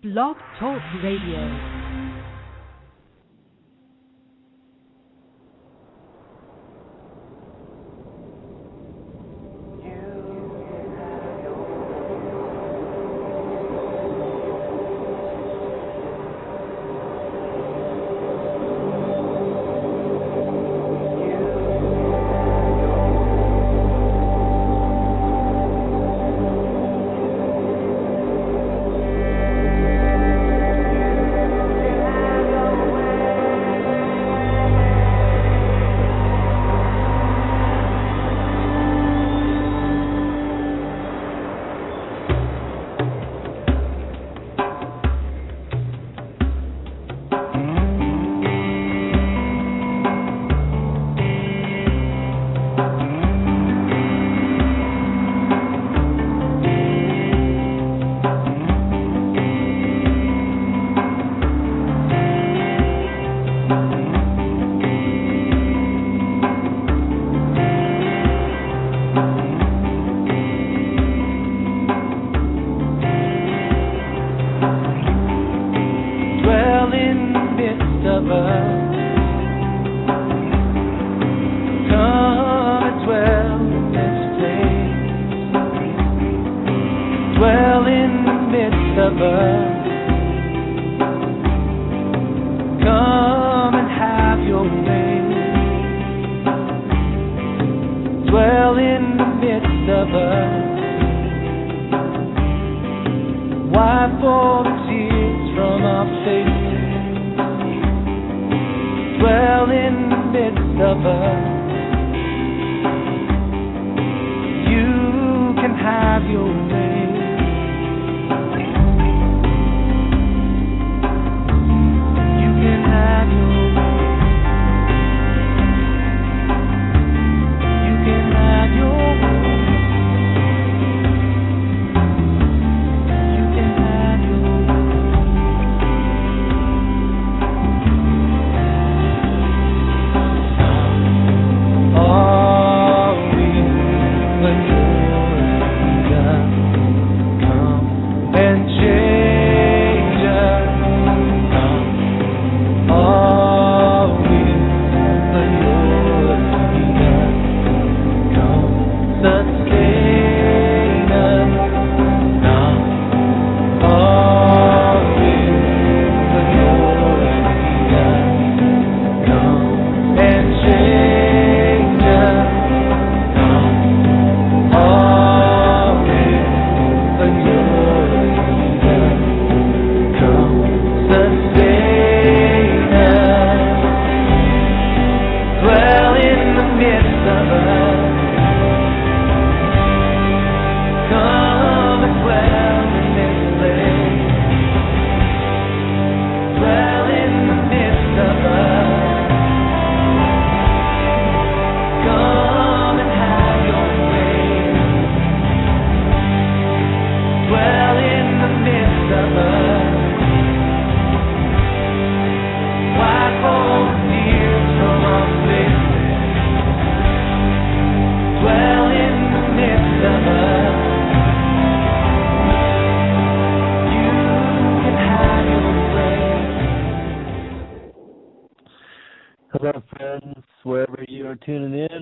Blog Talk Radio.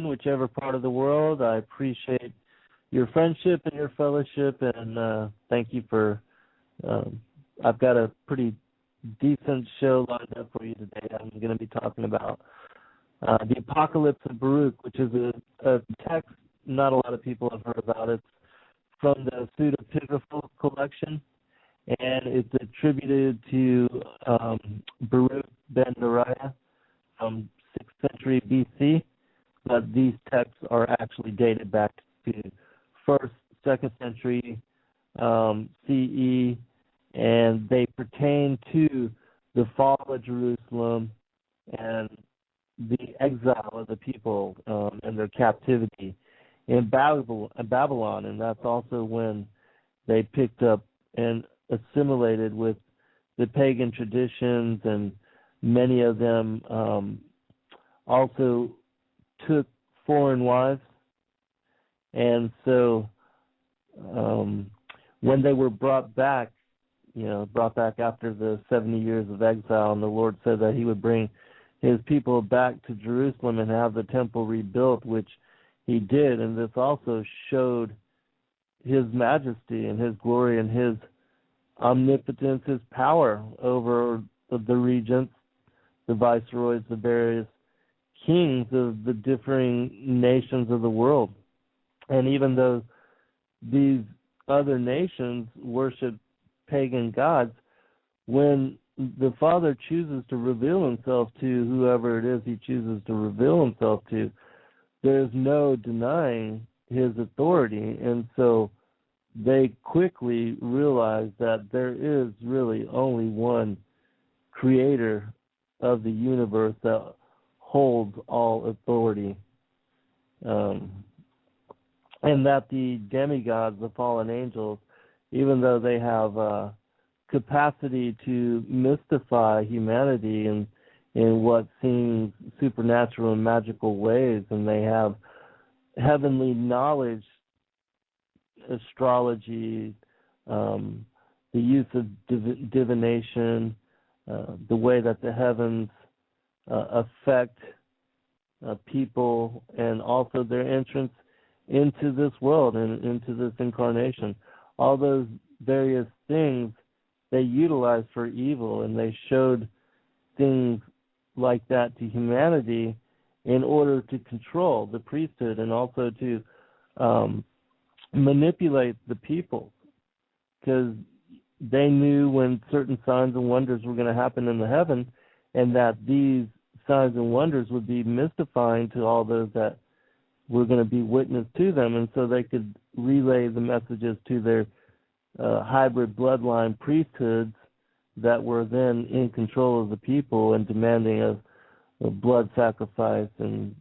Whichever part of the world, I appreciate your friendship and your fellowship, and thank you for. I've got a pretty decent show lined up for you today. I'm going to be talking about the Apocalypse of Baruch, which is a text not a lot of people have heard about. It's from the Pseudepigraphal collection, and it's attributed to Baruch ben Neriah from 6th century BC. But these texts are actually dated back to 1st, 2nd century CE, and they pertain to the fall of Jerusalem and the exile of the people and their captivity in Babylon, and that's also when they picked up and assimilated with the pagan traditions, and many of them also took foreign wives, and so when they were brought back, brought back after the 70 years of exile, and the Lord said that he would bring his people back to Jerusalem and have the temple rebuilt, which he did. And this also showed his majesty and his glory and his omnipotence, his power over the regents, the viceroys, the various kings of the differing nations of the world. And even though these other nations worship pagan gods, when the Father chooses to reveal himself to whoever it is he chooses to reveal himself to, there's no denying his authority. And so they quickly realize that there is really only one creator of the universe that holds all authority. And that the demigods, the fallen angels, even though they have capacity to mystify humanity in what seems supernatural and magical ways, and they have heavenly knowledge, astrology, the use of divination, the way that the heavens affect people, and also their entrance into this world and into this incarnation. All those various things they utilized for evil, and they showed things like that to humanity in order to control the priesthood and also to manipulate the people, because they knew when certain signs and wonders were going to happen in the heaven, and that these signs and wonders would be mystifying to all those that were going to be witness to them, and so they could relay the messages to their hybrid bloodline priesthoods that were then in control of the people and demanding of blood sacrifice and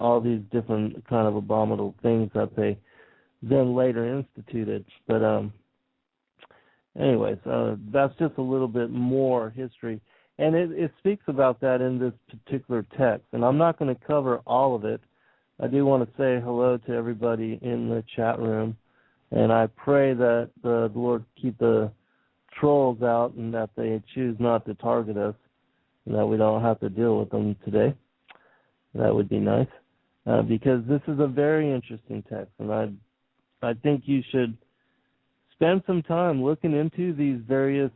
all these different kind of abominable things that they then later instituted. But anyways, that's just a little bit more history, and it speaks about that in this particular text, and I'm not going to cover all of it. I do want to say hello to everybody in the chat room, and I pray that the Lord keep the trolls out and that they choose not to target us and that we don't have to deal with them today. That would be nice, because this is a very interesting text, and I think you should spend some time looking into these various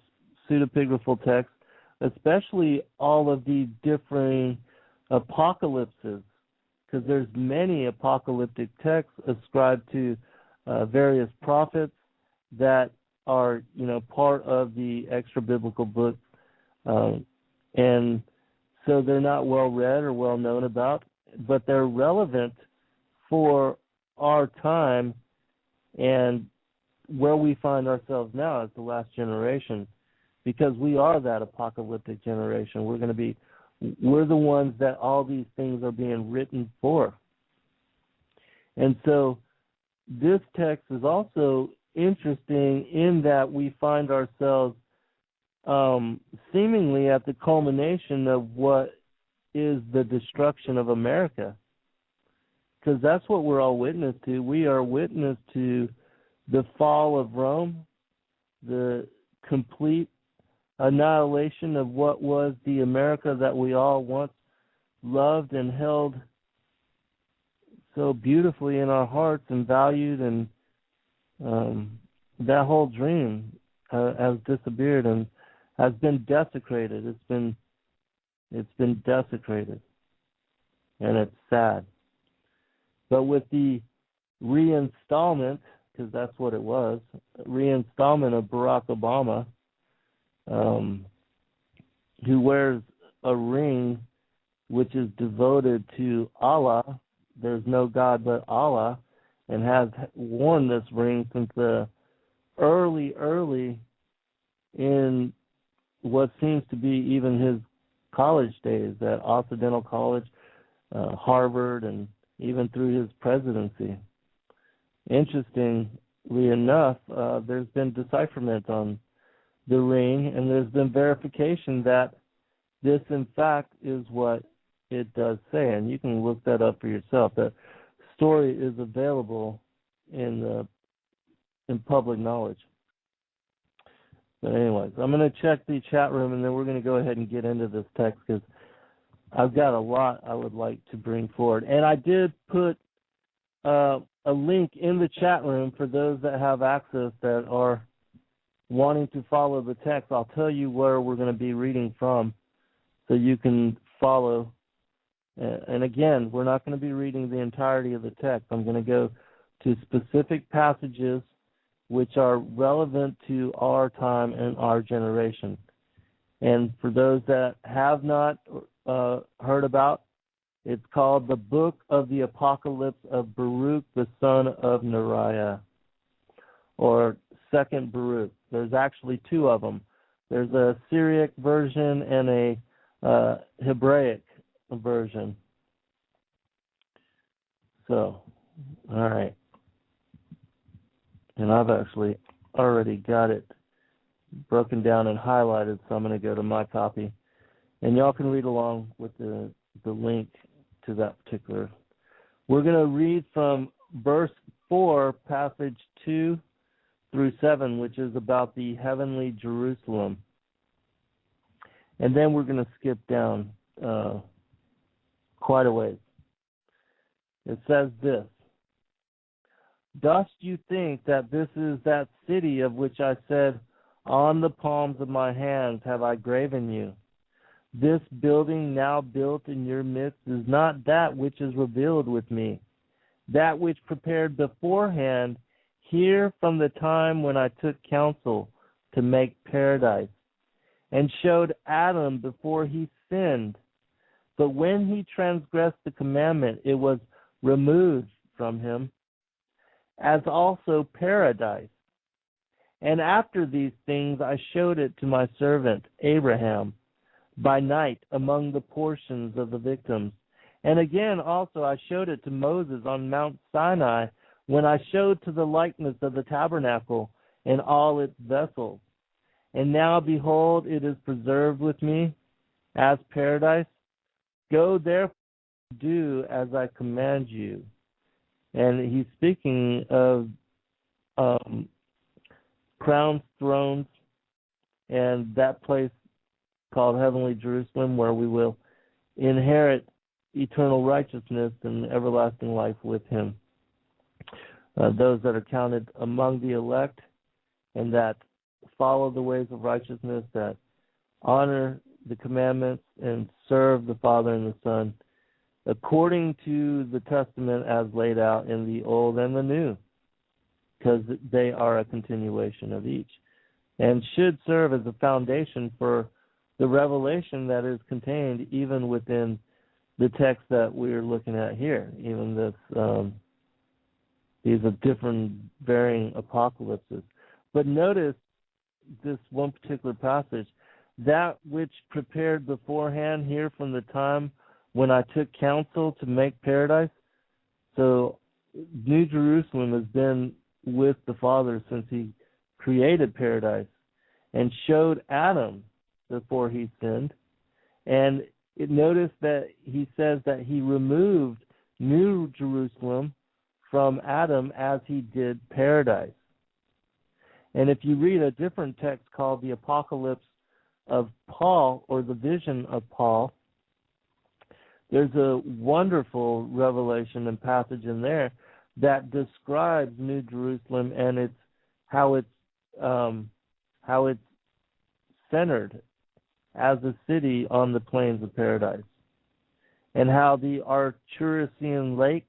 pseudepigraphal texts, especially all of the differing apocalypses, because there's many apocalyptic texts ascribed to various prophets that are, part of the extra-biblical books, and so they're not well read or well known about, but they're relevant for our time and where we find ourselves now as the last generation, because we are that apocalyptic generation. We're the ones that all these things are being written for. And so this text is also interesting in that we find ourselves seemingly at the culmination of what is the destruction of America, because that's what we're all witness to. We are witness to the fall of Rome, the complete annihilation of what was the America that we all once loved and held so beautifully in our hearts and valued, and that whole dream has disappeared and has been desecrated. It's been desecrated, and it's sad. But with the reinstallment, because that's what it was, reinstallment of Barack Obama, who wears a ring which is devoted to Allah. There's no God but Allah, and has worn this ring since the early in what seems to be even his college days at Occidental College, Harvard, and even through his presidency. Interestingly enough, there's been decipherment on the ring, and there's been verification that this, in fact, is what it does say, and you can look that up for yourself. That story is available in public knowledge. But anyways, I'm going to check the chat room, and then we're going to go ahead and get into this text because I've got a lot I would like to bring forward. And I did put a link in the chat room for those that have access that are wanting to follow the text. I'll tell you where we're going to be reading from so you can follow. And again, we're not going to be reading the entirety of the text. I'm going to go to specific passages which are relevant to our time and our generation. And for those that have not heard about, it's called the Book of the Apocalypse of Baruch, the son of Neriah, or Second Baruch. There's actually two of them. There's a Syriac version and a Hebraic version. So, all right. And I've actually already got it broken down and highlighted, so I'm going to go to my copy. And y'all can read along with the link to that particular. We're going to read from verse 4, passage 2 through 7, which is about the heavenly Jerusalem. And then we're going to skip down quite a ways. It says this: Dost you think that this is that city of which I said, on the palms of my hands have I graven you? This building now built in your midst is not that which is revealed with me, that which prepared beforehand here from the time when I took counsel to make paradise, and showed Adam before he sinned. But when he transgressed the commandment, it was removed from him, as also paradise. And after these things I showed it to my servant Abraham by night among the portions of the victims. And again also I showed it to Moses on Mount Sinai, when I showed to the likeness of the tabernacle and all its vessels. And now, behold, it is preserved with me as paradise. Go therefore, do as I command you. And he's speaking of crowned thrones and that place called Heavenly Jerusalem, where we will inherit eternal righteousness and everlasting life with him. Those that are counted among the elect and that follow the ways of righteousness, that honor the commandments and serve the Father and the Son according to the testament as laid out in the Old and the New, because they are a continuation of each, and should serve as a foundation for the revelation that is contained even within the text that we're looking at here. Even this, these are different varying apocalypses. But notice this one particular passage, that which prepared beforehand here from the time when I took counsel to make paradise. So New Jerusalem has been with the Father since he created paradise and showed Adam before he sinned. And notice that he says that he removed New Jerusalem from Adam as he did paradise. And if you read a different text called the Apocalypse of Paul, or the Vision of Paul, there's a wonderful revelation and passage in there that describes New Jerusalem and how it's centered as a city on the plains of paradise, and how the Arturian lake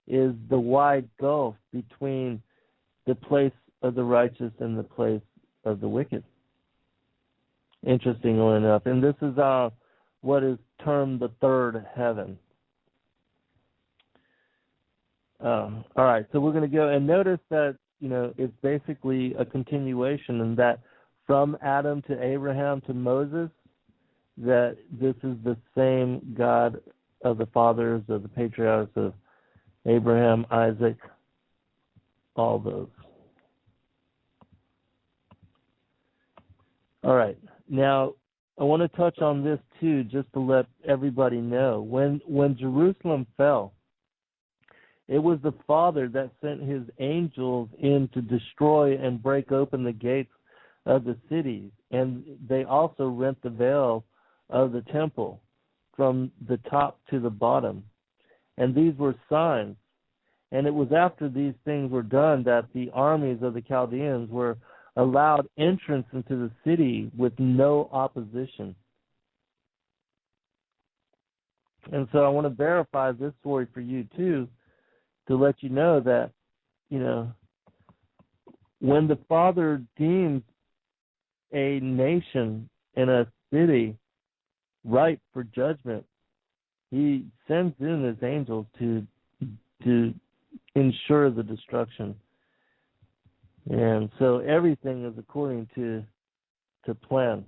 is the wide gulf between the place of the righteous and the place of the wicked. Interestingly enough, and this is what is termed the third heaven. All right, so we're going to go and notice that it's basically a continuation, and that from Adam to Abraham to Moses, that this is the same God of the fathers of the patriarchs of Abraham, Isaac, all those. All right, now I want to touch on this too, just to let everybody know. When Jerusalem fell, it was the Father that sent his angels in to destroy and break open the gates of the cities, and they also rent the veil of the temple from the top to the bottom. And these were signs. And it was after these things were done that the armies of the Chaldeans were allowed entrance into the city with no opposition. And so I want to verify this story for you too, to let you know that, when the Father deems a nation and a city ripe for judgment, He sends in His angels to ensure the destruction. And so everything is according to plan.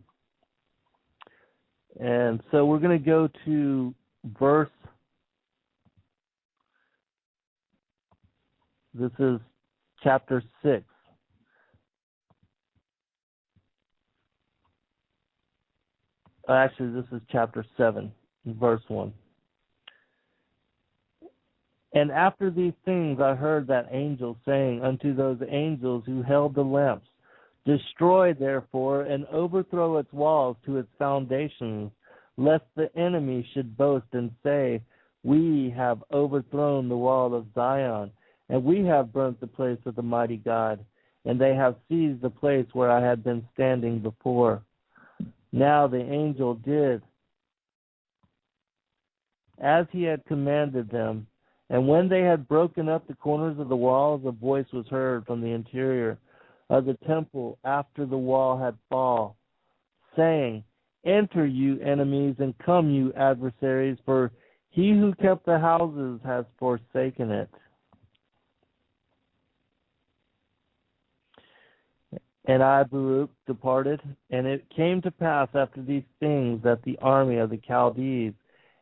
And so we're going to go to verse, this is chapter 6. Actually, this is chapter 7, verse 1. And after these things I heard that angel saying unto those angels who held the lamps, Destroy therefore and overthrow its walls to its foundations, lest the enemy should boast and say, We have overthrown the wall of Zion, and we have burnt the place of the mighty God, and they have seized the place where I had been standing before. Now the angel did as he had commanded them, and when they had broken up the corners of the walls, a voice was heard from the interior of the temple after the wall had fallen, saying, Enter, you enemies, and come, you adversaries, for he who kept the houses has forsaken it. And I, Baruch, departed, and it came to pass after these things that the army of the Chaldees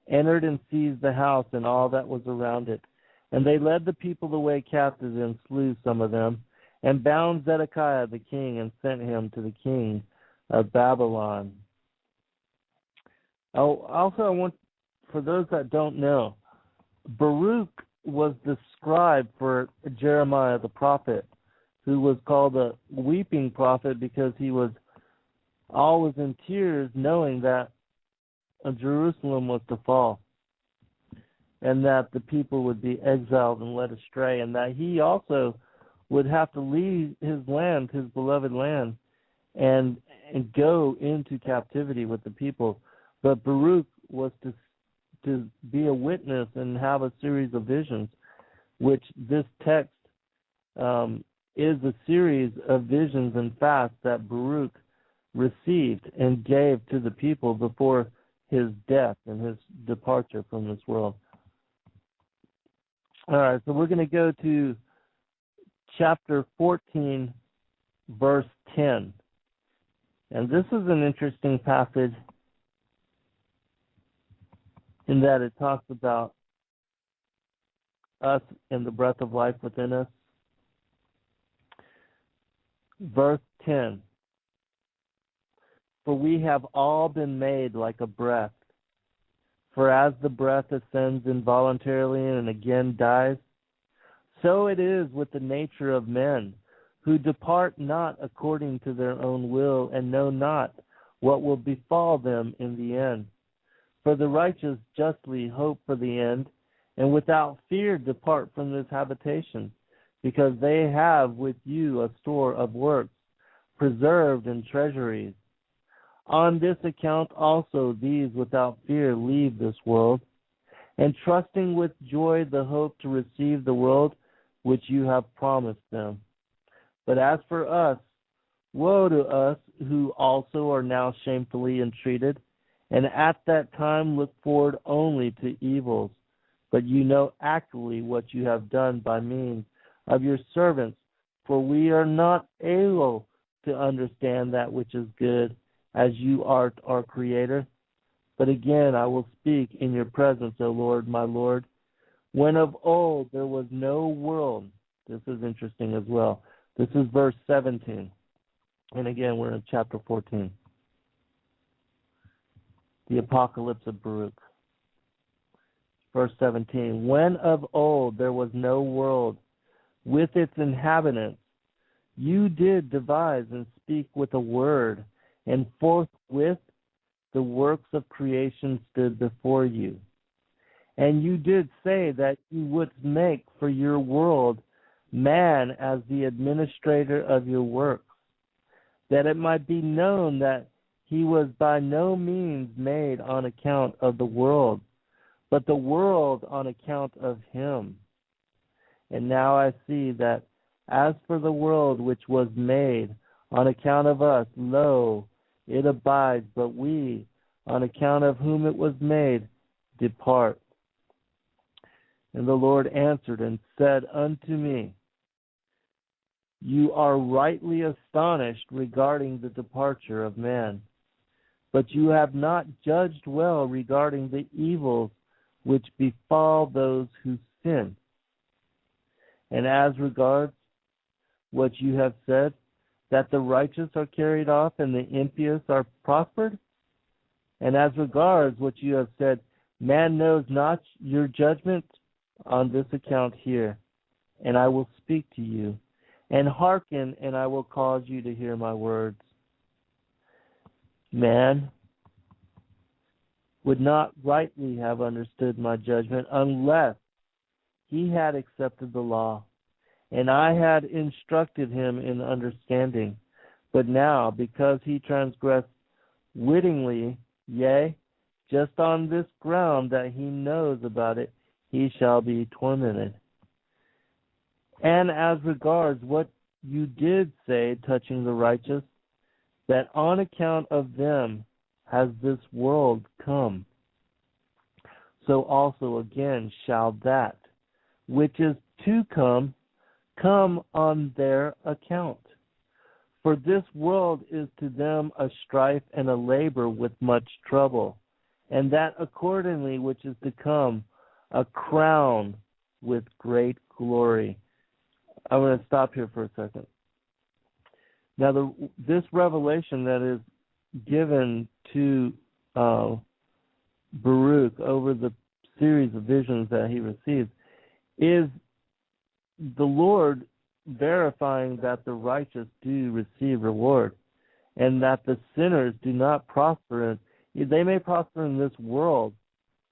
entered and seized the house and all that was around it. And they led the people away captives and slew some of them, and bound Zedekiah the king and sent him to the king of Babylon. Also, I want, for those that don't know, Baruch was the scribe for Jeremiah the prophet, who was called a weeping prophet because he was always in tears knowing that Jerusalem was to fall, and that the people would be exiled and led astray, and that he also would have to leave his land, his beloved land, and go into captivity with the people. But Baruch was to be a witness and have a series of visions, which this text is a series of visions and fasts that Baruch received and gave to the people before his death and his departure from this world. All right, so we're going to go to chapter 14, verse 10. And this is an interesting passage in that it talks about us and the breath of life within us. Verse 10. For we have all been made like a breath. For as the breath ascends involuntarily and again dies, so it is with the nature of men, who depart not according to their own will, and know not what will befall them in the end. For the righteous justly hope for the end, and without fear depart from this habitation, because they have with you a store of works, preserved in treasuries. On this account also these without fear leave this world, and trusting with joy the hope to receive the world which you have promised them. But as for us, woe to us who also are now shamefully entreated, and at that time look forward only to evils. But you know accurately what you have done by means of your servants, for we are not able to understand that which is good, as you art our Creator. But again I will speak in your presence, O Lord, my Lord. When of old there was no world. This is interesting as well. This is verse 17. And again, we're in chapter 14. The Apocalypse of Baruch. Verse 17. When of old there was no world with its inhabitants, You did devise and speak with a word, and forthwith the works of creation stood before you. And you did say that you would make for your world man as the administrator of your works, that it might be known that he was by no means made on account of the world, but the world on account of him. And now I see that as for the world which was made on account of us, lo, it abides, but we, on account of whom it was made, depart. And the Lord answered and said unto me, You are rightly astonished regarding the departure of man, but you have not judged well regarding the evils which befall those who sin. And as regards what you have said, that the righteous are carried off and the impious are prospered, and as regards what you have said, man knows not your judgment, on this account hear, and I will speak to you, and hearken, and I will cause you to hear my words. Man would not rightly have understood my judgment unless he had accepted the law, and I had instructed him in understanding. But now, because he transgressed wittingly, yea, just on this ground that he knows about it, he shall be tormented. And as regards what you did say touching the righteous, that on account of them has this world come, so also again shall that which is to come on their account. For this world is to them a strife and a labor with much trouble, and that accordingly which is to come, a crown with great glory. I'm going to stop here for a second. Now, this revelation that is given to Baruch over the series of visions that he receives is the Lord verifying that the righteous do receive reward, and that the sinners do not prosper. They may prosper in this world,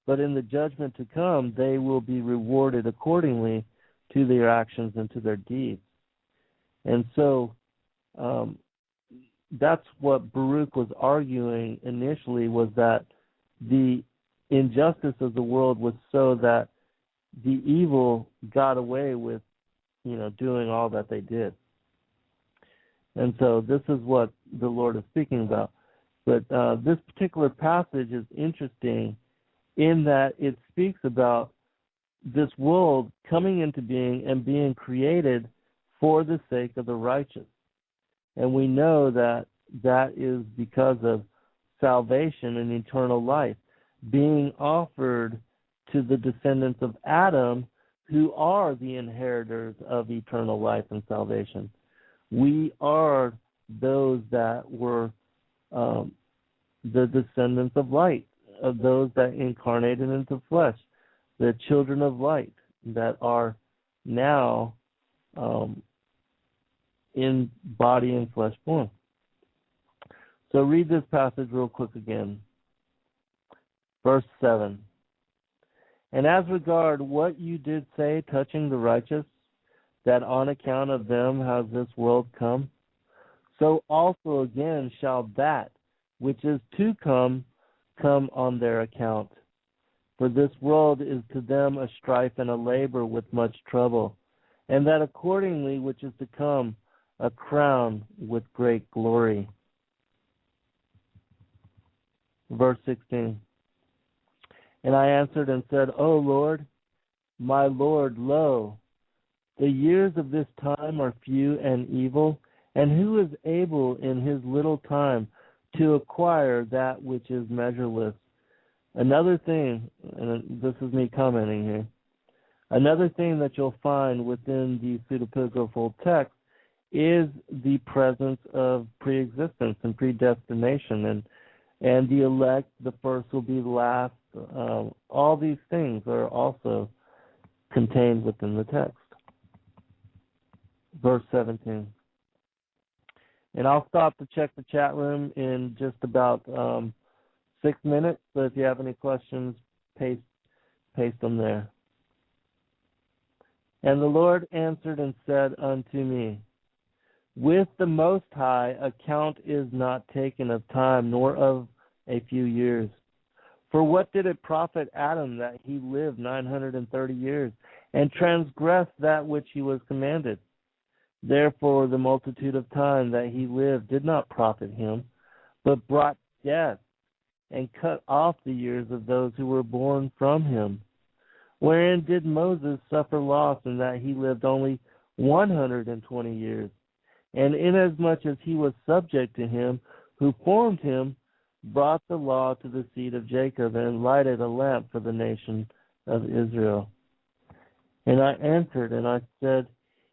but in the judgment to come, they will be rewarded accordingly to their actions and to their deeds. And so that's what Baruch was arguing initially, was that the injustice of the world was so that the evil got away with, doing all that they did. And so this is what the Lord is speaking about. But this particular passage is interesting in that it speaks about this world coming into being and being created for the sake of the righteous. And we know that that is because of salvation and eternal life being offered to the descendants of Adam, who are the inheritors of eternal life and salvation. We are those that were the descendants of light, of those that incarnated into flesh, the children of light that are now in body and flesh form. So read this passage real quick again. Verse 7. And as regard what you did say touching the righteous, that on account of them has this world come, so also again shall that which is to come on their account. For this world is to them a strife and a labor with much trouble, and that accordingly which is to come, a crown with great glory. Verse 16. And I answered and said, O Lord, my Lord, lo, the years of this time are few and evil, and who is able in his little time to acquire that which is measureless? Another thing, and this is me commenting here, another thing that you'll find within the pseudepigraphal text is the presence of preexistence and predestination, and the elect, the first will be the last. All these things are also contained within the text. Verse 17. And I'll stop to check the chat room in just about 6 minutes. So if you have any questions, paste them there. And the Lord answered and said unto me, with the Most High account is not taken of time, nor of a few years. For what did it profit Adam that he lived 930 years, and transgressed that which he was commanded? Therefore the multitude of time that he lived did not profit him, but brought death, and cut off the years of those who were born from him. Wherein did Moses suffer loss, in that he lived only 120 years? And inasmuch as he was subject to him who formed him, brought the law to the seed of Jacob, and lighted a lamp for the nation of Israel. And I answered, and I said,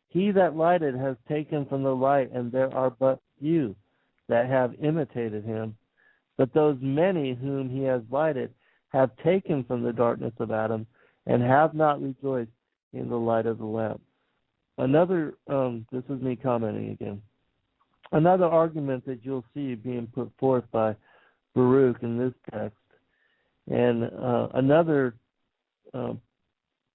he that lighted has taken from the light, and there are but few that have imitated him. But those many whom he has lighted have taken from the darkness of Adam, and have not rejoiced in the light of the lamp. Another, this is me commenting again, another argument that you'll see being put forth by Baruch in this text, and another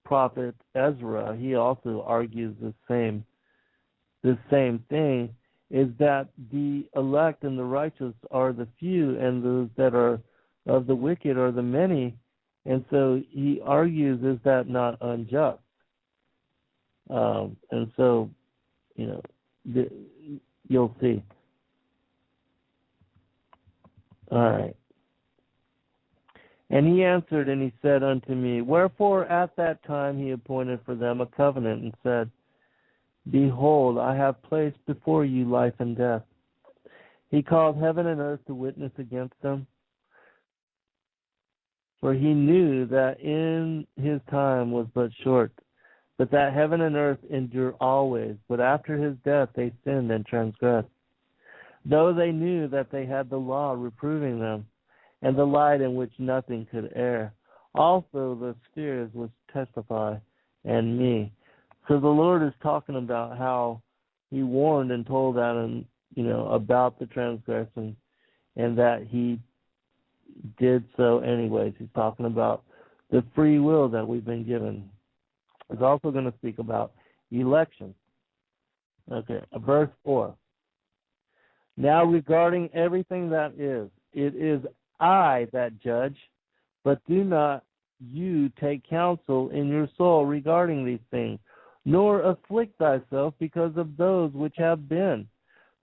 prophet, Ezra, he also argues the same thing, is that the elect and the righteous are the few, and those that are of the wicked are the many. And so he argues, is that not unjust? And so, you'll see. All right. And he answered, and he said unto me, wherefore at that time he appointed for them a covenant, and said, behold, I have placed before you life and death. He called heaven and earth to witness against them, for he knew that in his time was but short, but that heaven and earth endure always. But after his death they sinned and transgressed, though they knew that they had the law reproving them, and the light in which nothing could err. Also the spheres which testify, and me. So the Lord is talking about how he warned and told Adam, about the transgression, and that he did so anyways. He's talking about the free will that we've been given. He's also going to speak about election. Okay, verse 4. Now regarding everything that is, it is I that judge, but do not you take counsel in your soul regarding these things, nor afflict thyself because of those which have been.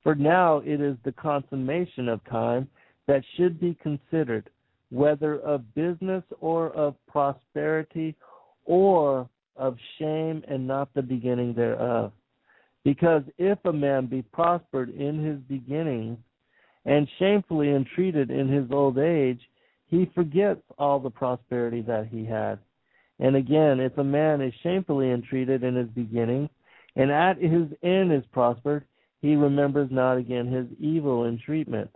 For now it is the consummation of time that should be considered, whether of business or of prosperity, or of shame, and not the beginning thereof. Because if a man be prospered in his beginnings, and shamefully entreated in his old age, he forgets all the prosperity that he had. And again, if a man is shamefully entreated in his beginnings, and at his end is prospered, he remembers not again his evil entreatment.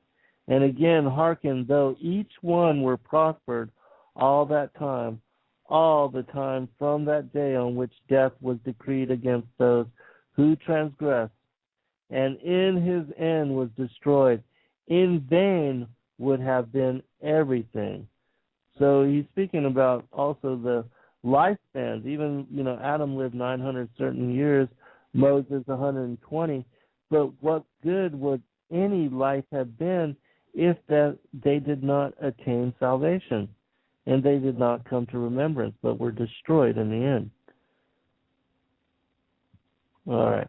And again, hearken, though each one were prospered all the time from that day on which death was decreed against those who transgressed, and in his end was destroyed, in vain would have been everything. So he's speaking about also the lifespans. Even, Adam lived 900 certain years, Moses 120. But what good would any life have been if that they did not attain salvation, and they did not come to remembrance, but were destroyed in the end? All right.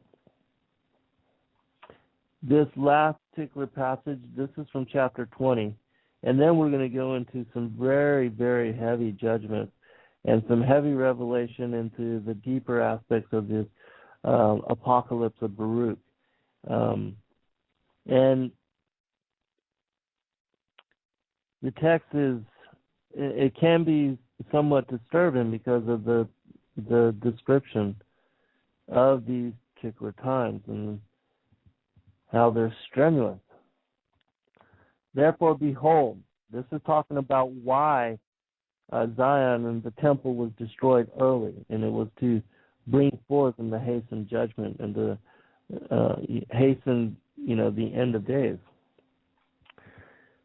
This last particular passage, this is from chapter 20, and then we're going to go into some very, very heavy judgment and some heavy revelation into the deeper aspects of this apocalypse of Baruch. And the text it can be somewhat disturbing because of the description of these particular times and how they're strenuous. Therefore, behold, this is talking about why Zion and the temple was destroyed early, and it was to bring forth and to hasten judgment and to hasten the end of days.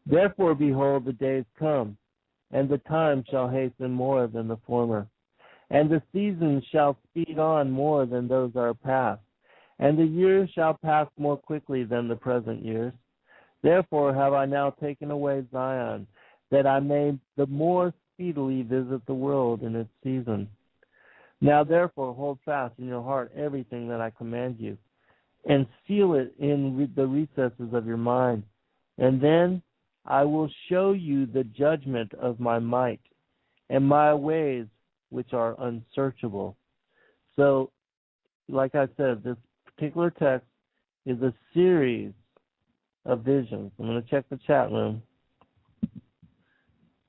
Therefore, behold, the days come, and the time shall hasten more than the former. And the seasons shall speed on more than those are past, and the years shall pass more quickly than the present years. Therefore have I now taken away Zion, that I may the more speedily visit the world in its season. Now therefore hold fast in your heart everything that I command you, and seal it in the recesses of your mind. And then I will show you the judgment of my might, and my ways which are unsearchable. So, like I said, this particular text is a series of visions. I'm going to check the chat room,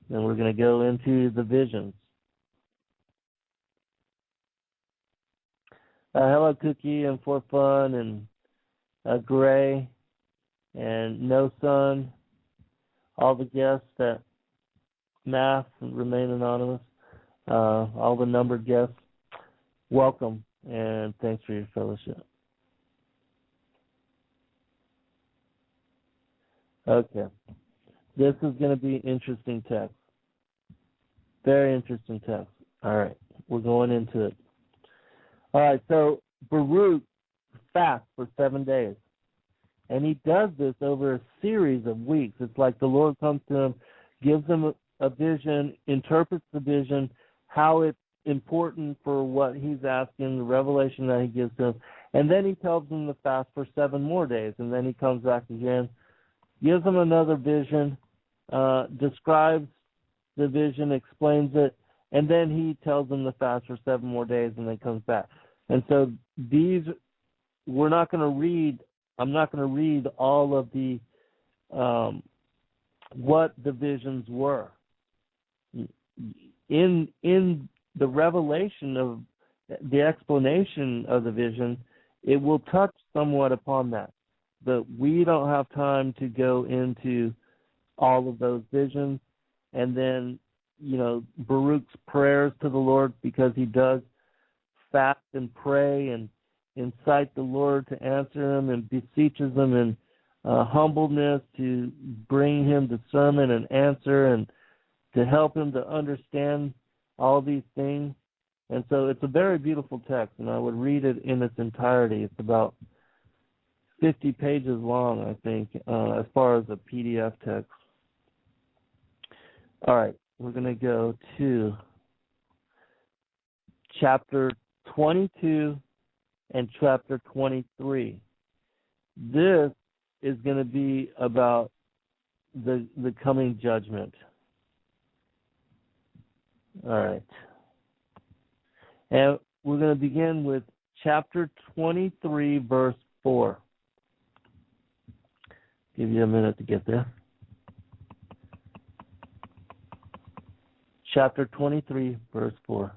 and we're going to go into the visions. Hello, Cookie, and For Fun, and Gray, and No Sun, all the guests that math and remain anonymous. All the numbered guests, welcome, and thanks for your fellowship. Okay. This is going to be interesting text. Very interesting text. All right. We're going into it. All right. So Baruch fasts for 7 days. And he does this over a series of weeks. It's like the Lord comes to him, gives him a vision, interprets the vision, how it's important for what he's asking, the revelation that he gives him. And then he tells him to fast for 7 more days. And then he comes back again, gives him another vision, describes the vision, explains it, and then he tells him to fast for 7 more days and then comes back. And so I'm not going to read all of the, what the visions were. In the revelation of the explanation of the vision, it will touch somewhat upon that. But we don't have time to go into all of those visions. And then, Baruch's prayers to the Lord, because he does fast and pray and incite the Lord to answer him and beseeches him in humbleness to bring him discernment and answer and to help him to understand all these things. And so it's a very beautiful text, and I would read it in its entirety. It's about 50 pages long, I think, as far as a PDF text. All right, we're going to go to chapter 22 and chapter 23. This is going to be about the coming judgment. All right. And we're going to begin with chapter 23, verse 4. Give you a minute to get there. Chapter 23, verse 4.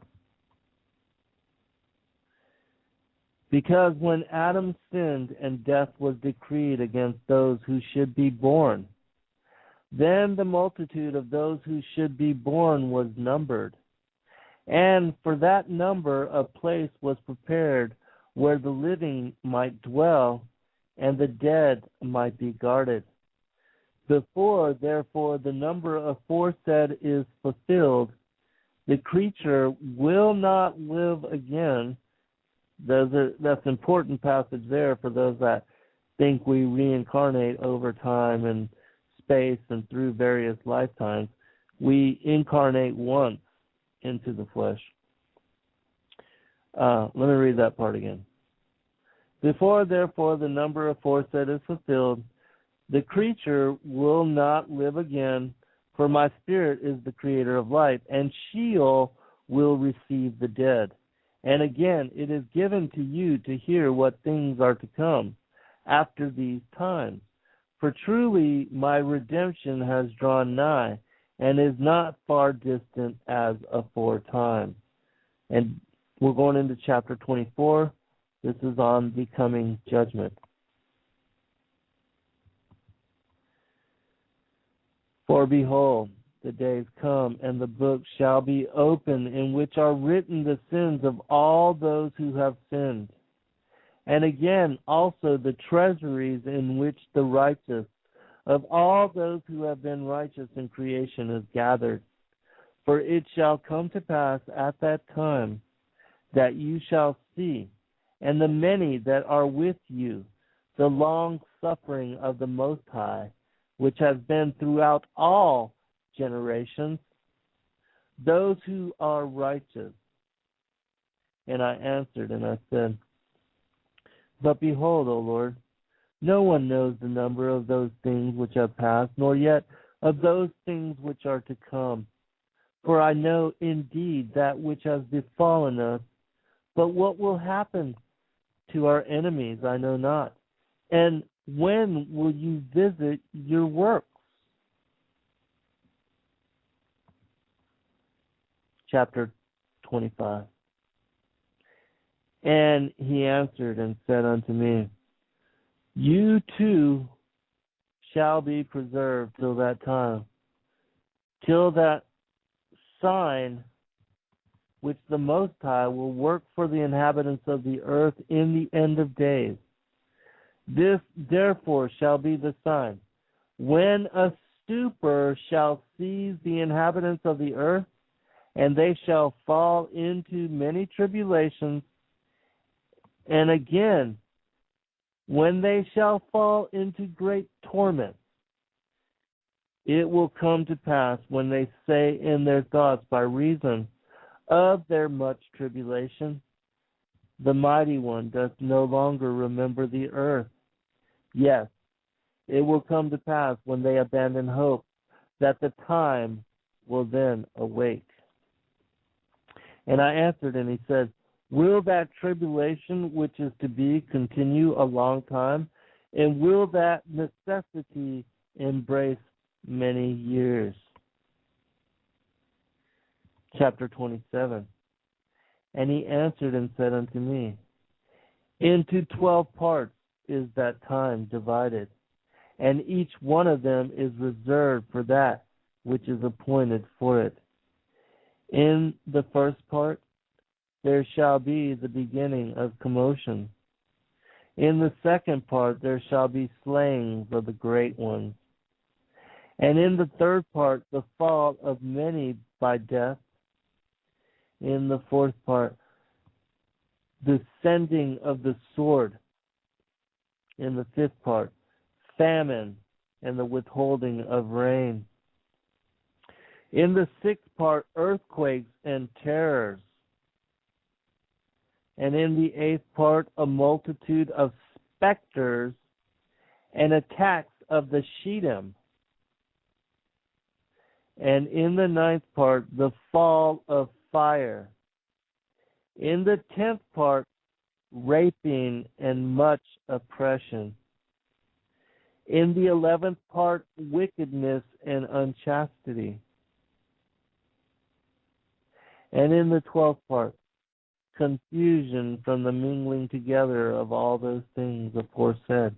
Because when Adam sinned and death was decreed against those who should be born, then the multitude of those who should be born was numbered. And for that number a place was prepared where the living might dwell and the dead might be guarded. Before, therefore, the number aforesaid is fulfilled, the creature will not live again. That's an important passage there for those that think we reincarnate over time and space and through various lifetimes. We incarnate once into the flesh. Let me read that part again. Before, therefore, the number aforesaid is fulfilled, the creature will not live again, for my spirit is the creator of life, and Sheol will receive the dead. And again, it is given to you to hear what things are to come after these times. For truly my redemption has drawn nigh, and is not far distant as aforetime. And we're going into chapter 24. This is on the coming judgment. For behold, the days come, and the book shall be opened, in which are written the sins of all those who have sinned. And again, also the treasuries in which the righteous of all those who have been righteous in creation is gathered. For it shall come to pass at that time that you shall see, and the many that are with you, the long suffering of the Most High, which has been throughout all generations, those who are righteous. And I answered and I said, but behold, O Lord, no one knows the number of those things which have passed, nor yet of those things which are to come. For I know indeed that which has befallen us, but what will happen to our enemies I know not. And when will you visit your works? Chapter 25. And he answered and said unto me, you too shall be preserved till that time, till that sign which the Most High will work for the inhabitants of the earth in the end of days. This therefore shall be the sign. When a stupor shall seize the inhabitants of the earth, and they shall fall into many tribulations, and again, when they shall fall into great torment, it will come to pass when they say in their thoughts by reason of their much tribulation, the Mighty One doth no longer remember the earth. Yes, it will come to pass when they abandon hope, that the time will then awake. And I answered, and he said, will that tribulation which is to be continue a long time? And will that necessity embrace many years? Chapter 27. And he answered and said unto me, into 12 parts is that time divided, and each one of them is reserved for that which is appointed for it. In the first part, there shall be the beginning of commotion. In the second part, there shall be slayings of the great ones. And in the third part, the fall of many by death. In the fourth part, the sending of the sword. In the fifth part, famine and the withholding of rain. In the sixth part, earthquakes and terrors. And in the eighth part, a multitude of specters and attacks of the Shedem. And in the ninth part, the fall of fire. In the 10th part, raping and much oppression. In the 11th part, wickedness and unchastity. And in the 12th part, confusion from the mingling together of all those things aforesaid.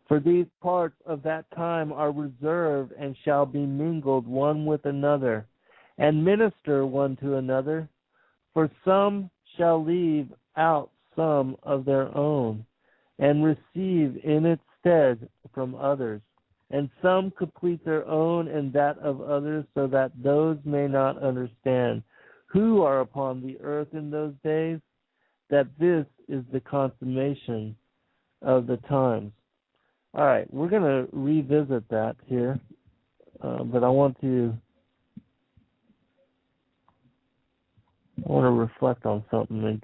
For these parts of that time are reserved and shall be mingled one with another, and minister one to another. For some shall leave out some of their own, and receive in its stead from others. And some complete their own and that of others, so that those may not understand who are upon the earth in those days, that this is the consummation of the times. All right, we're going to revisit that here, but I want to reflect on something and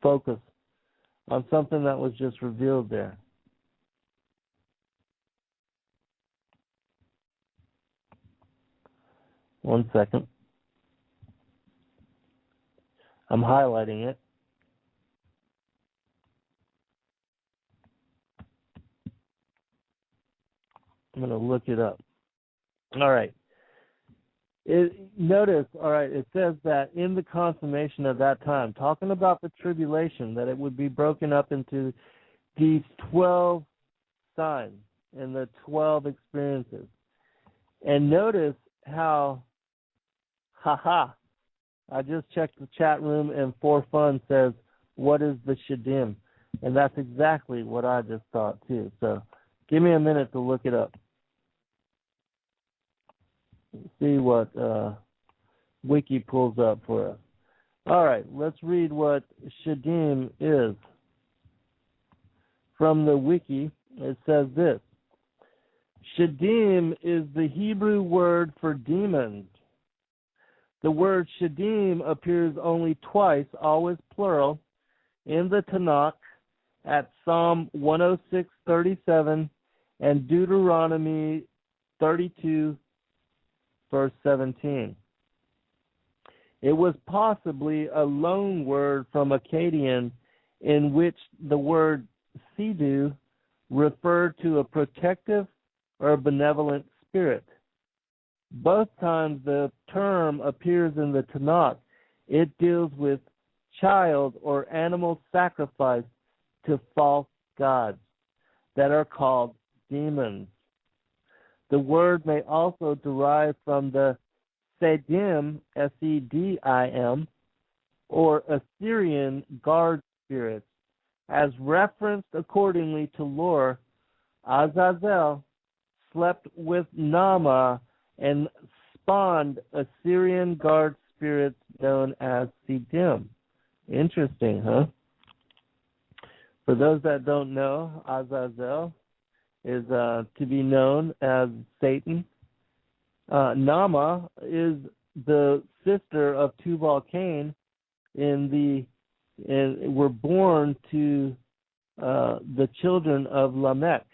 focus on something that was just revealed there. One second. I'm highlighting it. I'm going to look it up. All right. Notice, it says that in the consummation of that time, talking about the tribulation, that it would be broken up into these 12 signs and the 12 experiences. And notice how, I just checked the chat room and For Fun says, what is the Shadim? And that's exactly what I just thought too. So give me a minute to look it up. See what Wiki pulls up for us. All right, let's read what Shadim is. From the Wiki, it says this. Shadim is the Hebrew word for demons. The word Shadim appears only twice, always plural, in the Tanakh at Psalm 106:37 and Deuteronomy 32, verse 17. It was possibly a loan word from Akkadian in which the word Sidu referred to a protective or benevolent spirit. Both times the term appears in the Tanakh, it deals with child or animal sacrifice to false gods that are called demons. The word may also derive from the Sedim, S-E-D-I-M, or Assyrian guard spirits. As referenced accordingly to lore, Azazel slept with Nama and spawned Assyrian guard spirits known as Sedim. Interesting, huh? For those that don't know, Azazel is to be known as Satan. Nama is the sister of Tubal-Cain were born to the children of Lamech.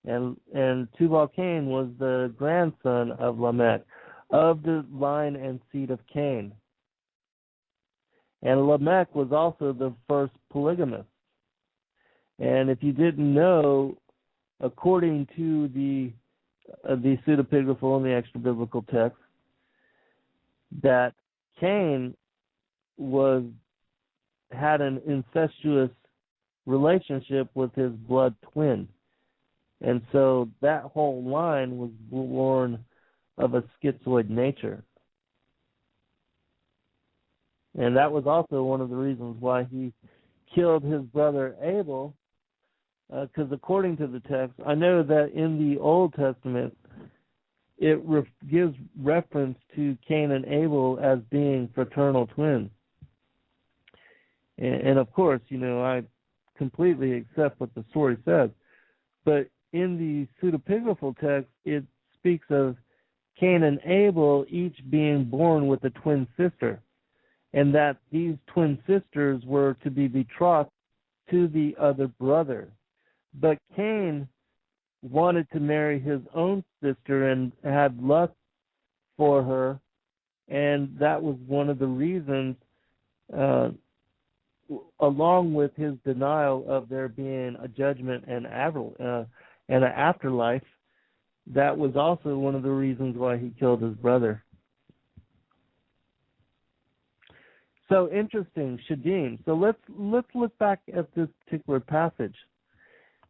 And Tubal-Cain was the grandson of Lamech, of the line and seed of Cain. And Lamech was also the first polygamist. And if you didn't know, according to the pseudepigraphal and the extra-biblical text, that Cain had an incestuous relationship with his blood twin. And so that whole line was born of a schizoid nature. And that was also one of the reasons why he killed his brother Abel, because according to the text, I know that in the Old Testament, it gives reference to Cain and Abel as being fraternal twins. And of course, I completely accept what the story says. But in the pseudepigraphal text, it speaks of Cain and Abel each being born with a twin sister, and that these twin sisters were to be betrothed to the other brother. But Cain wanted to marry his own sister and had lust for her, and that was one of the reasons, along with his denial of there being a judgment and an afterlife, that was also one of the reasons why he killed his brother. So interesting, Shadim. So let's look back at this particular passage,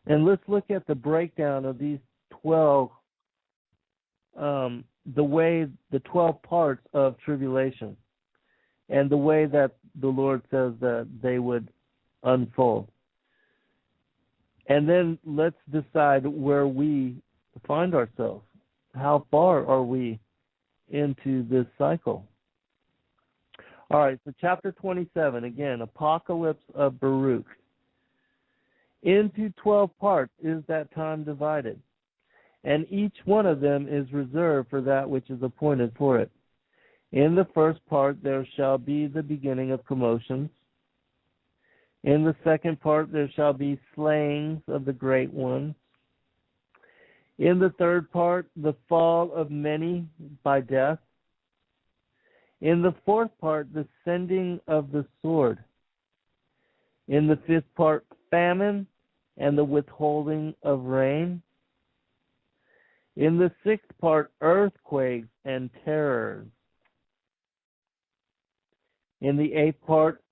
and let's look at the breakdown of these 12, the 12 parts of tribulation, and the way that the Lord says that they would unfold. And then let's decide where we find ourselves. How far are we into this cycle? All right, so chapter 27, again, Apocalypse of Baruch. Into 12 parts is that time divided, and each one of them is reserved for that which is appointed for it. In the first part there shall be the beginning of commotions. In the second part there shall be slayings of the great ones. In the third part, the fall of many by death. In the fourth part, the sending of the sword. In the fifth part, famine and the withholding of rain. In the sixth part, earthquakes and terrors. In the eighth part,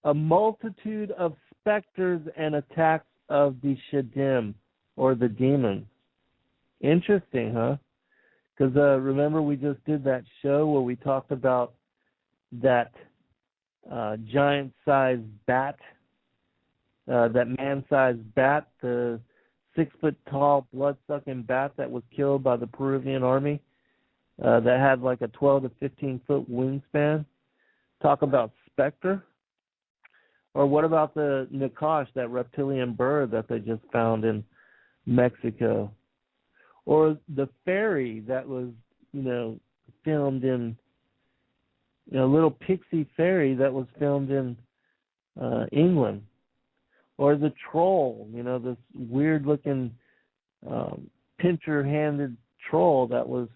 a multitude of specters and attacks of the Shadim, or the demons. Interesting, huh? Because remember we just did that show where we talked about that giant-sized bat that man-sized bat, the 6-foot-tall, blood-sucking bat that was killed by the Peruvian army, that had like a 12 to 15-foot wingspan. Talk about specter. Or what about the Nakash, that reptilian bird that they just found in Mexico? Or the fairy that was, filmed in, little pixie fairy that was filmed in England. Or the troll, this weird-looking pincher-handed troll that was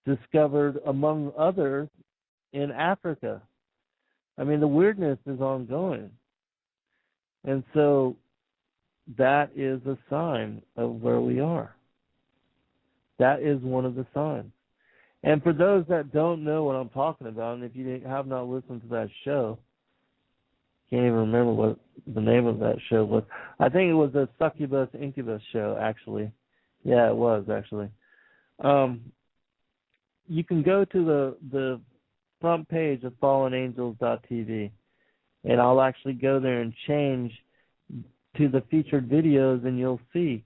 discovered, among others, in Africa. I mean, the weirdness is ongoing. And so that is a sign of where we are. That is one of the signs. And for those that don't know what I'm talking about, and if you have not listened to that show, can't even remember what the name of that show was. I think it was a Succubus Incubus show, actually. Yeah, it was, actually. You can go to the front page of fallenangels.tv, and I'll actually go there and change to the featured videos, and you'll see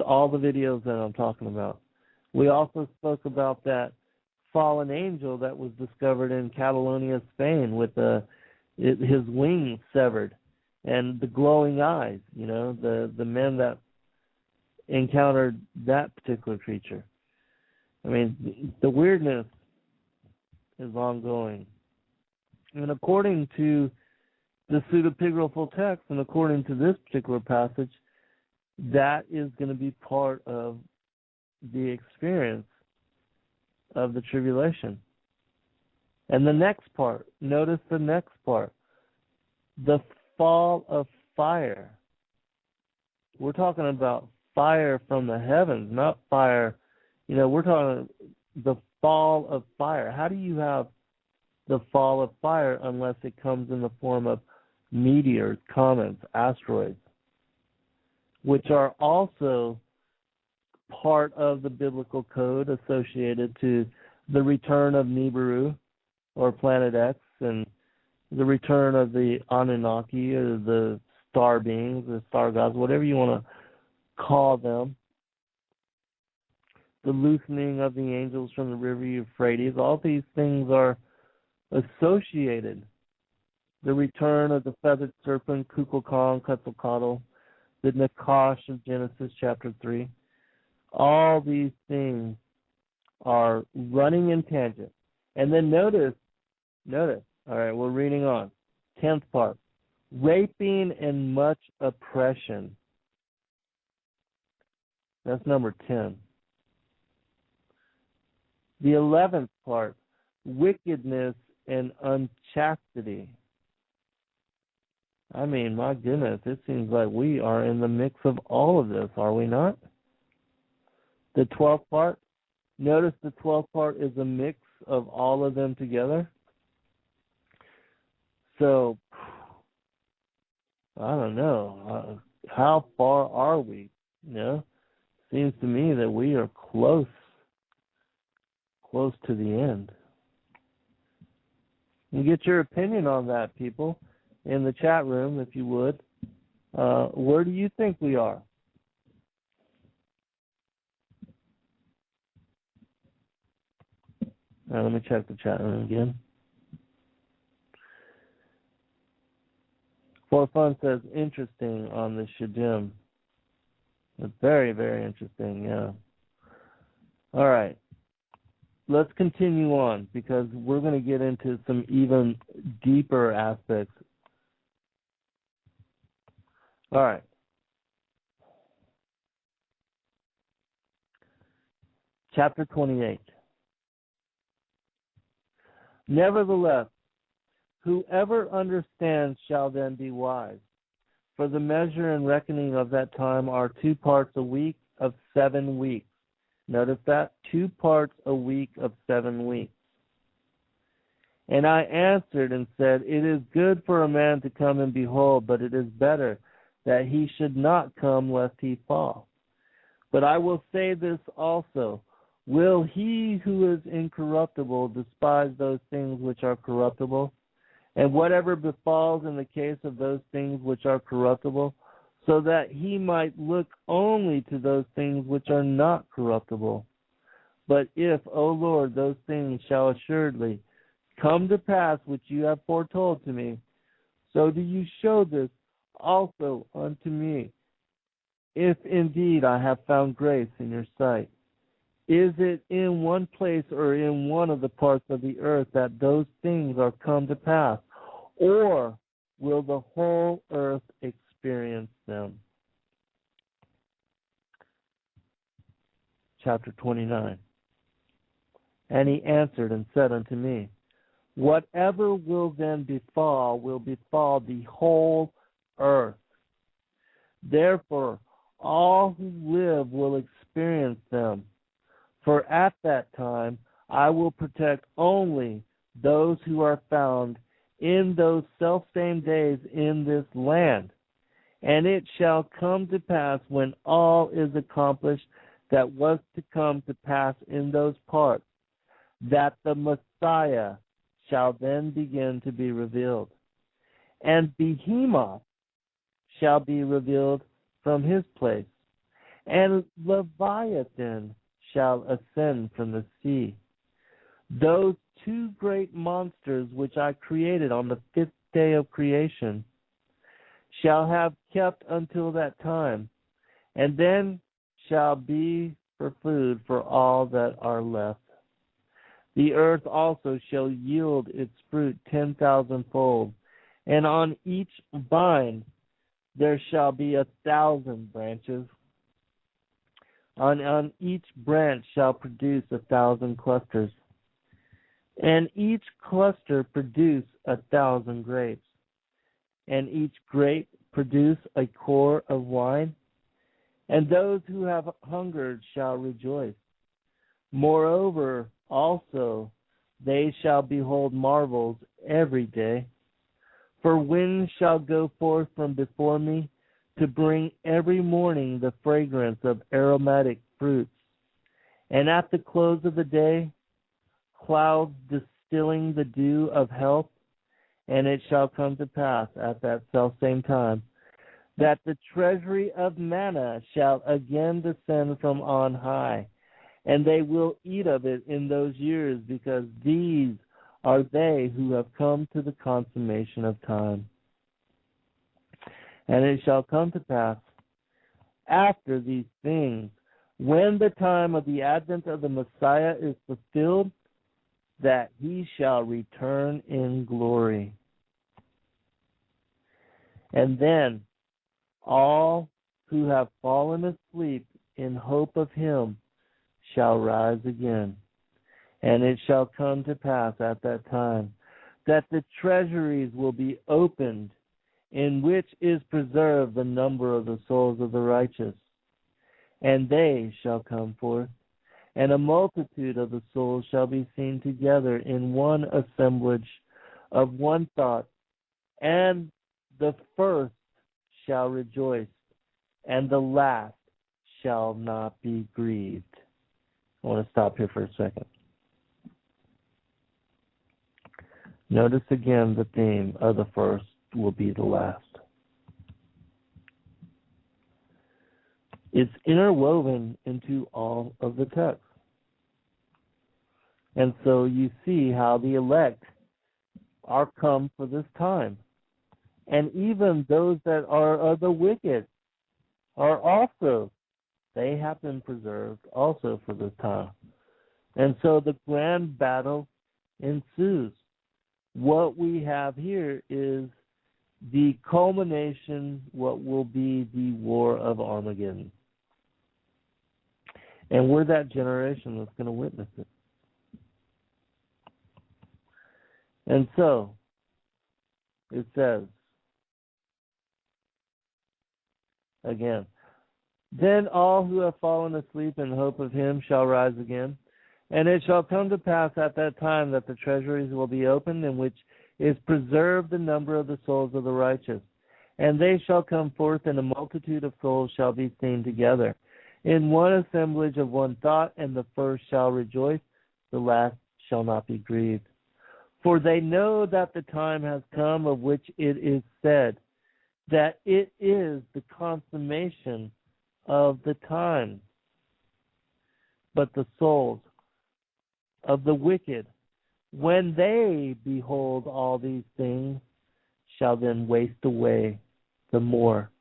all the videos that I'm talking about. We also spoke about that fallen angel that was discovered in Catalonia, Spain, with his wings severed and the glowing eyes, the men that encountered that particular creature. I mean, the weirdness is ongoing. And according to the pseudepigraphal text, and according to this particular passage, that is going to be part of the experience of the tribulation. And the next part, notice the next part, the fall of fire. We're talking about fire from the heavens, not fire, we're talking the fall of fire. How do you have the fall of fire unless it comes in the form of meteors, comets, asteroids, which are also part of the biblical code associated to the return of Nibiru, or Planet X, and the return of the Anunnaki, or the star beings, the star gods, whatever you want to call them, the loosening of the angels from the river Euphrates. All these things are associated. The return of the feathered serpent, Kukulkan, Quetzalcoatl, the Nakash of Genesis chapter 3. All these things are running in tangent. And then notice, all right, we're reading on. 10th part, raping and much oppression. That's number 10. The 11th part, wickedness and unchastity. I mean, my goodness, it seems like we are in the mix of all of this, are we not? The 12th part, notice the 12th part is a mix of all of them together. So, I don't know. How far are we? Seems to me that we are close to the end. You get your opinion on that, people, in the chat room, if you would. Where do you think we are? Let me check the chat room again. For Fun says, interesting on the Shadim. It's very, very interesting, yeah. All right. Let's continue on, because we're going to get into some even deeper aspects. All right. Chapter 28. Nevertheless, whoever understands shall then be wise. For the measure and reckoning of that time are 2 parts a week of 7 weeks. Notice that? 2 parts a week of 7 weeks. And I answered and said, it is good for a man to come and behold, but it is better that he should not come lest he fall. But I will say this also, will he who is incorruptible despise those things which are corruptible? and whatever befalls in the case of those things which are corruptible, so that he might look only to those things which are not corruptible. But if, O Lord, those things shall assuredly come to pass which you have foretold to me, so do you show this also unto me, if indeed I have found grace in your sight. Is it in one place or in one of the parts of the earth that those things are come to pass, or will the whole earth experience them? Chapter 29. And he answered and said unto me, whatever will then befall will befall the whole earth. Therefore, all who live will experience them. For at that time I will protect only those who are found in those selfsame days in this land. And it shall come to pass when all is accomplished that was to come to pass in those parts, that the Messiah shall then begin to be revealed. And Behemoth shall be revealed from his place, and Leviathan shall ascend from the sea. Those two great monsters which I created on the 5th day of creation shall have kept until that time, and then shall be for food for all that are left. The earth also shall yield its fruit 10,000-fold, and on each vine there shall be 1,000 branches. On each branch shall produce 1,000 clusters, and each cluster produce 1,000 grapes, and each grape produce a core of wine, and those who have hungered shall rejoice. Moreover, also they shall behold marvels every day. For wind shall go forth from before me, to bring every morning the fragrance of aromatic fruits. And at the close of the day, clouds distilling the dew of health. And it shall come to pass at that selfsame time, that the treasury of manna shall again descend from on high, and they will eat of it in those years, because these are they who have come to the consummation of time. And it shall come to pass after these things, when the time of the advent of the Messiah is fulfilled, that he shall return in glory. And then all who have fallen asleep in hope of him shall rise again. And it shall come to pass at that time that the treasuries will be opened, in which is preserved the number of the souls of the righteous. And they shall come forth, and a multitude of the souls shall be seen together in one assemblage of one thought. And the first shall rejoice, and the last shall not be grieved. I want to stop here for a second. Notice again the theme of the first will be the last. It's interwoven into all of the text. And so you see how the elect are come for this time. And even those that are of the wicked are also, they have been preserved also for this time. And so the grand battle ensues. What we have here is the culmination, what will be the War of Armageddon. And we're that generation that's going to witness it. And so, it says, again, then all who have fallen asleep in hope of him shall rise again. And it shall come to pass at that time that the treasuries will be opened, in which is preserved the number of the souls of the righteous. And they shall come forth, and a multitude of souls shall be seen together, in one assemblage of one thought, and the first shall rejoice, the last shall not be grieved. For they know that the time has come of which it is said that it is the consummation of the time. But the souls of the wicked, when they behold all these things, shall then waste away the more.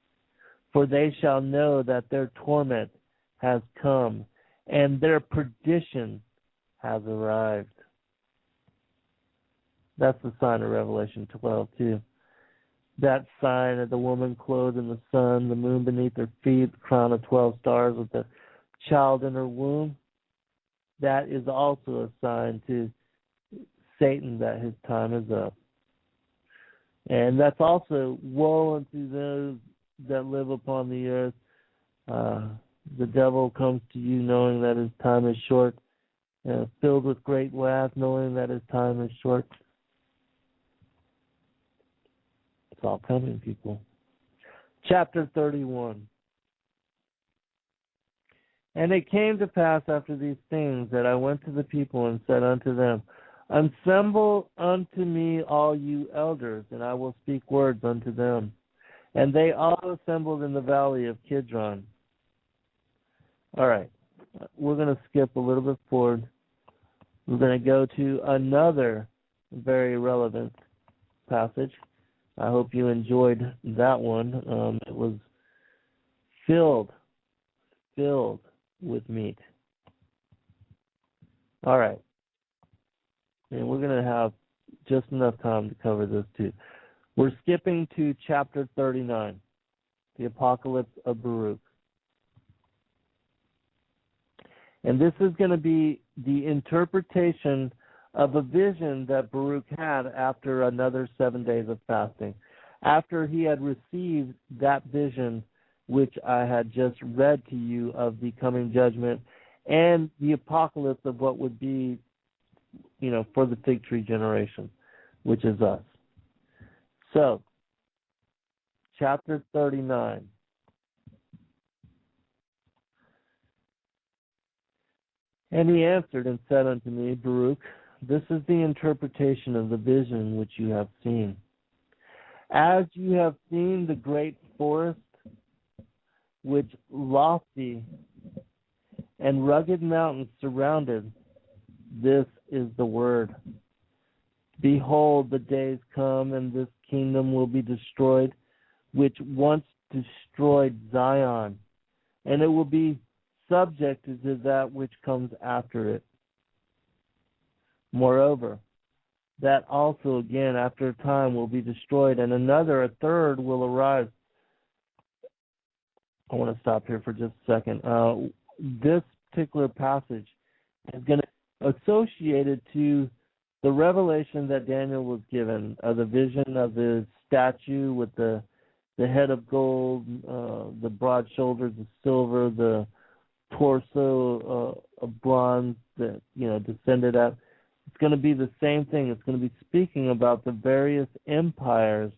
For they shall know that their torment has come, and their perdition has arrived. That's the sign of Revelation 12, too. That sign of the woman clothed in the sun, the moon beneath her feet, the crown of 12 stars with the child in her womb, that is also a sign to Satan that his time is up. And that's also woe unto those that live upon the earth. The devil comes to you knowing that his time is short, filled with great wrath, knowing that his time is short. It's all coming, people. Chapter 31. And it came to pass after these things that I went to the people and said unto them, Assemble unto me all you elders, and I will speak words unto them. And they all assembled in the valley of Kidron. All right, we're going to skip a little bit forward. We're going to go to another very relevant passage. I hope you enjoyed that one. It was filled with meat. All right. And we're going to have just enough time to cover this too. We're skipping to chapter 39, the Apocalypse of Baruch. And this is going to be the interpretation of a vision that Baruch had after another 7 days of fasting. After he had received that vision, which I had just read to you of the coming judgment and the apocalypse of what would be, for the fig tree generation, which is us. So, chapter 39. And he answered and said unto me, Baruch, this is the interpretation of the vision which you have seen. As you have seen the great forest, which lofty and rugged mountains surrounded, this is the word. Behold, the days come, and this kingdom will be destroyed, which once destroyed Zion, and it will be subjected to that which comes after it. Moreover, that also again after a time will be destroyed, and another, a third, will arise. I want to stop here for just a second. This particular passage is going to associated to the revelation that Daniel was given of the vision of the statue with the head of gold, the broad shoulders of silver, the torso of bronze that descended up. It's going to be the same thing. It's going to be speaking about the various empires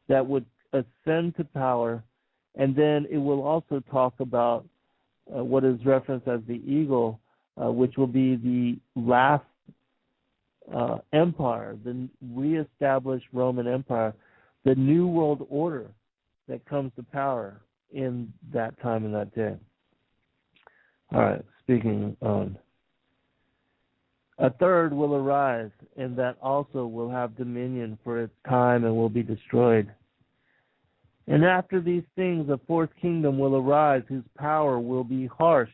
that would ascend to power, and then it will also talk about what is referenced as the eagle, which will be the last empire, the reestablished Roman Empire, the New World Order that comes to power in that time and that day. All right, speaking on. A third will arise, and that also will have dominion for its time and will be destroyed. And after these things, a fourth kingdom will arise, whose power will be harsh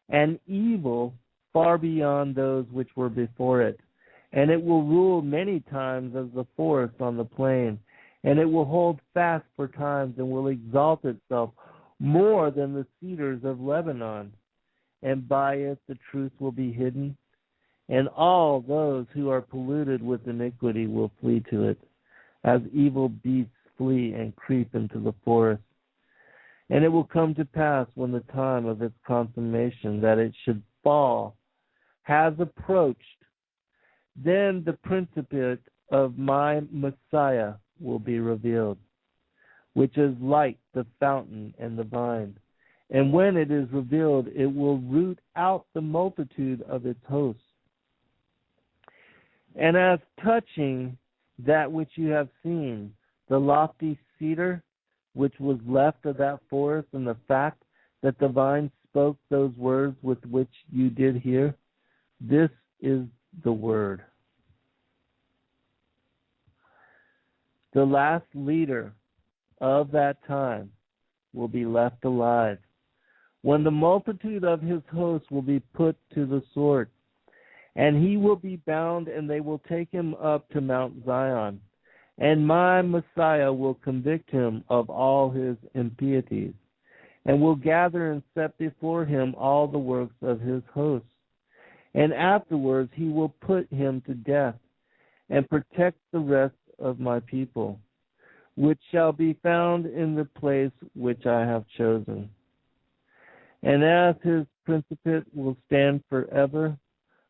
and evil far beyond those which were before it. And it will rule many times as the forest on the plain. And it will hold fast for times and will exalt itself more than the cedars of Lebanon. And by it the truth will be hidden. And all those who are polluted with iniquity will flee to it, as evil beasts flee and creep into the forest. And it will come to pass when the time of its consummation that it should fall has approached, then the principate of my Messiah will be revealed, which is like the fountain and the vine. And when it is revealed, it will root out the multitude of its hosts, And as touching that which you have seen, the lofty cedar which was left of that forest, and the fact that the vine spoke those words with which you did hear, this is the word. The last leader of that time will be left alive, when the multitude of his hosts will be put to the sword. And he will be bound, and they will take him up to Mount Zion. And my Messiah will convict him of all his impieties, and will gather and set before him all the works of his hosts. And afterwards he will put him to death, and protect the rest of my people, which shall be found in the place which I have chosen. And as his principate will stand forever,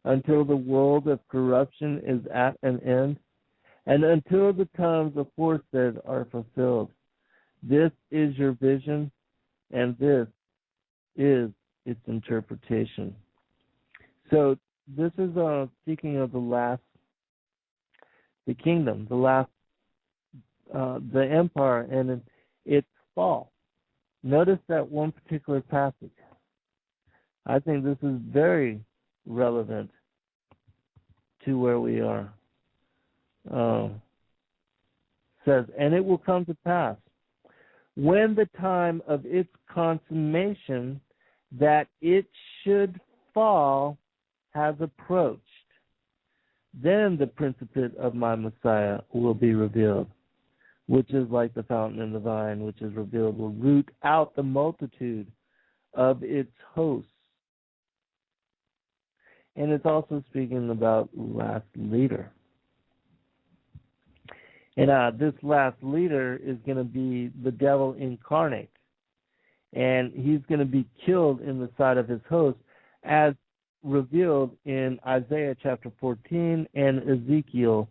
until the world of corruption is at an end, and until the times aforesaid are fulfilled. This is your vision, and this is its interpretation. So this is speaking of the kingdom, the empire, and its fall. Notice that one particular passage. I think this is very relevant to where we are. Says, and it will come to pass, when the time of its consummation, that it should fall has approached, then the principate of my Messiah will be revealed, which is like the fountain in the vine, which is revealed, will root out the multitude of its hosts. And it's also speaking about last leader. And this last leader is going to be the devil incarnate. And he's going to be killed in the sight of his host, as revealed in Isaiah chapter 14 and Ezekiel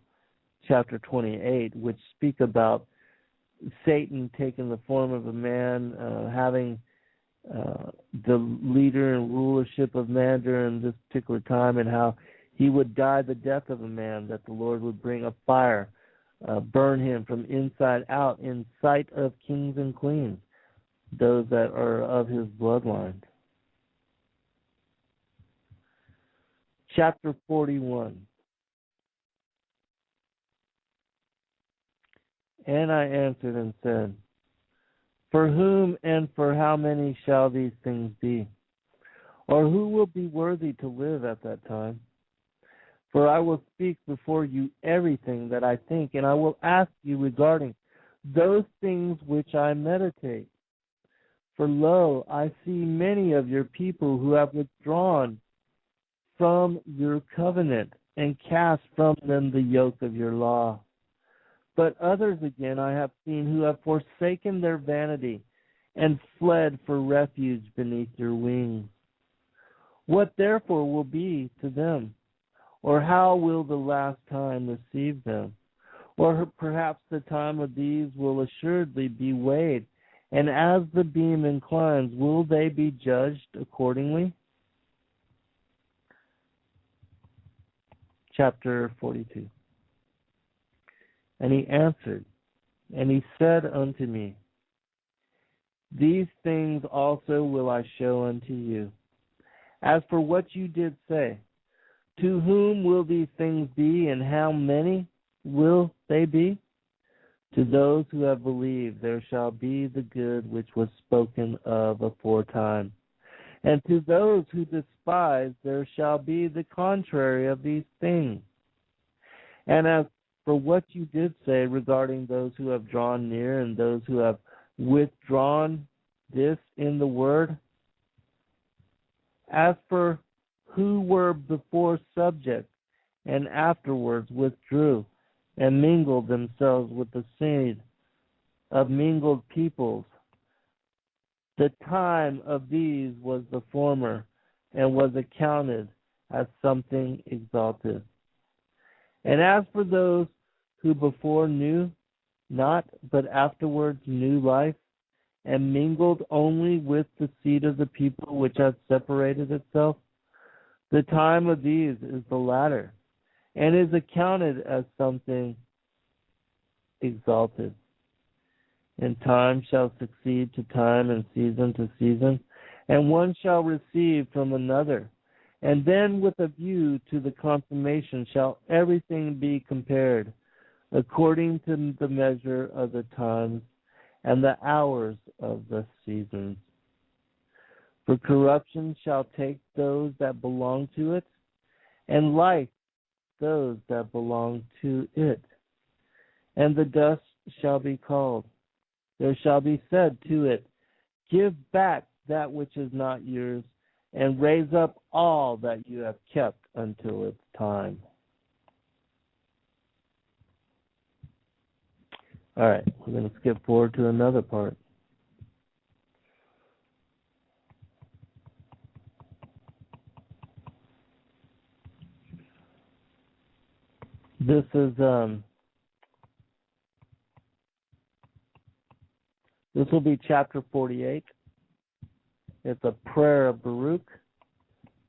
chapter 28, which speak about Satan taking the form of a man, having the leader and rulership of man during this particular time, and how he would die the death of a man, that the Lord would bring a fire, burn him from inside out in sight of kings and queens, those that are of his bloodline. Chapter 41. And I answered and said, for whom and for how many shall these things be? Or who will be worthy to live at that time? For I will speak before you everything that I think, and I will ask you regarding those things which I meditate. For lo, I see many of your people who have withdrawn from your covenant, and cast from them the yoke of your law. But others again I have seen who have forsaken their vanity, and fled for refuge beneath your wings. What therefore will be to them? Or how will the last time receive them? Or perhaps the time of these will assuredly be weighed, and as the beam inclines, will they be judged accordingly? Chapter 42. And he answered, and he said unto me, these things also will I show unto you. As for what you did say, to whom will these things be, and how many will they be? To those who have believed there shall be the good which was spoken of aforetime. And to those who despise there shall be the contrary of these things. And as for what you did say regarding those who have drawn near and those who have withdrawn, this in the word, as for who were before subject and afterwards withdrew and mingled themselves with the seed of mingled peoples, the time of these was the former, and was accounted as something exalted. And as for those who before knew not, but afterwards knew life, and mingled only with the seed of the people which hath separated itself, the time of these is the latter, and is accounted as something exalted. And time shall succeed to time, and season to season, and one shall receive from another. And then with a view to the consummation shall everything be compared, according to the measure of the times and the hours of the seasons. For corruption shall take those that belong to it, and life those that belong to it. And the dust shall be called. There shall be said to it, give back that which is not yours, and raise up all that you have kept until its time. All right, we're going to skip forward to another part. This will be chapter 48. It's a prayer of Baruch.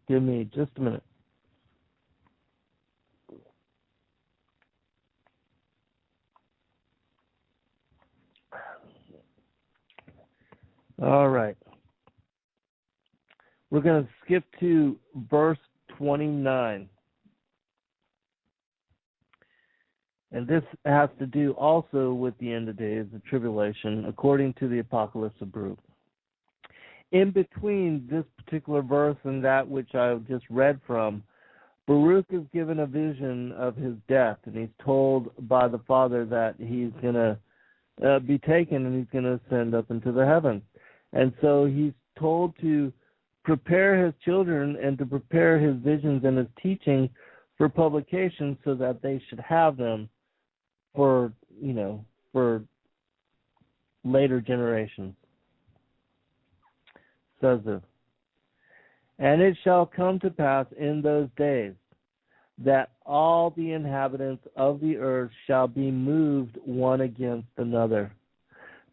Give me just a minute. All right. We're going to skip to verse 29. And this has to do also with the end of days, the tribulation, according to the Apocalypse of Baruch. In between this particular verse and that which I just read from, Baruch is given a vision of his death, and he's told by the Father that he's going to be taken and he's going to ascend up into the heavens. And so he's told to prepare his children and to prepare his visions and his teaching for publication so that they should have them for later generations. Says this, and it shall come to pass in those days that all the inhabitants of the earth shall be moved one against another,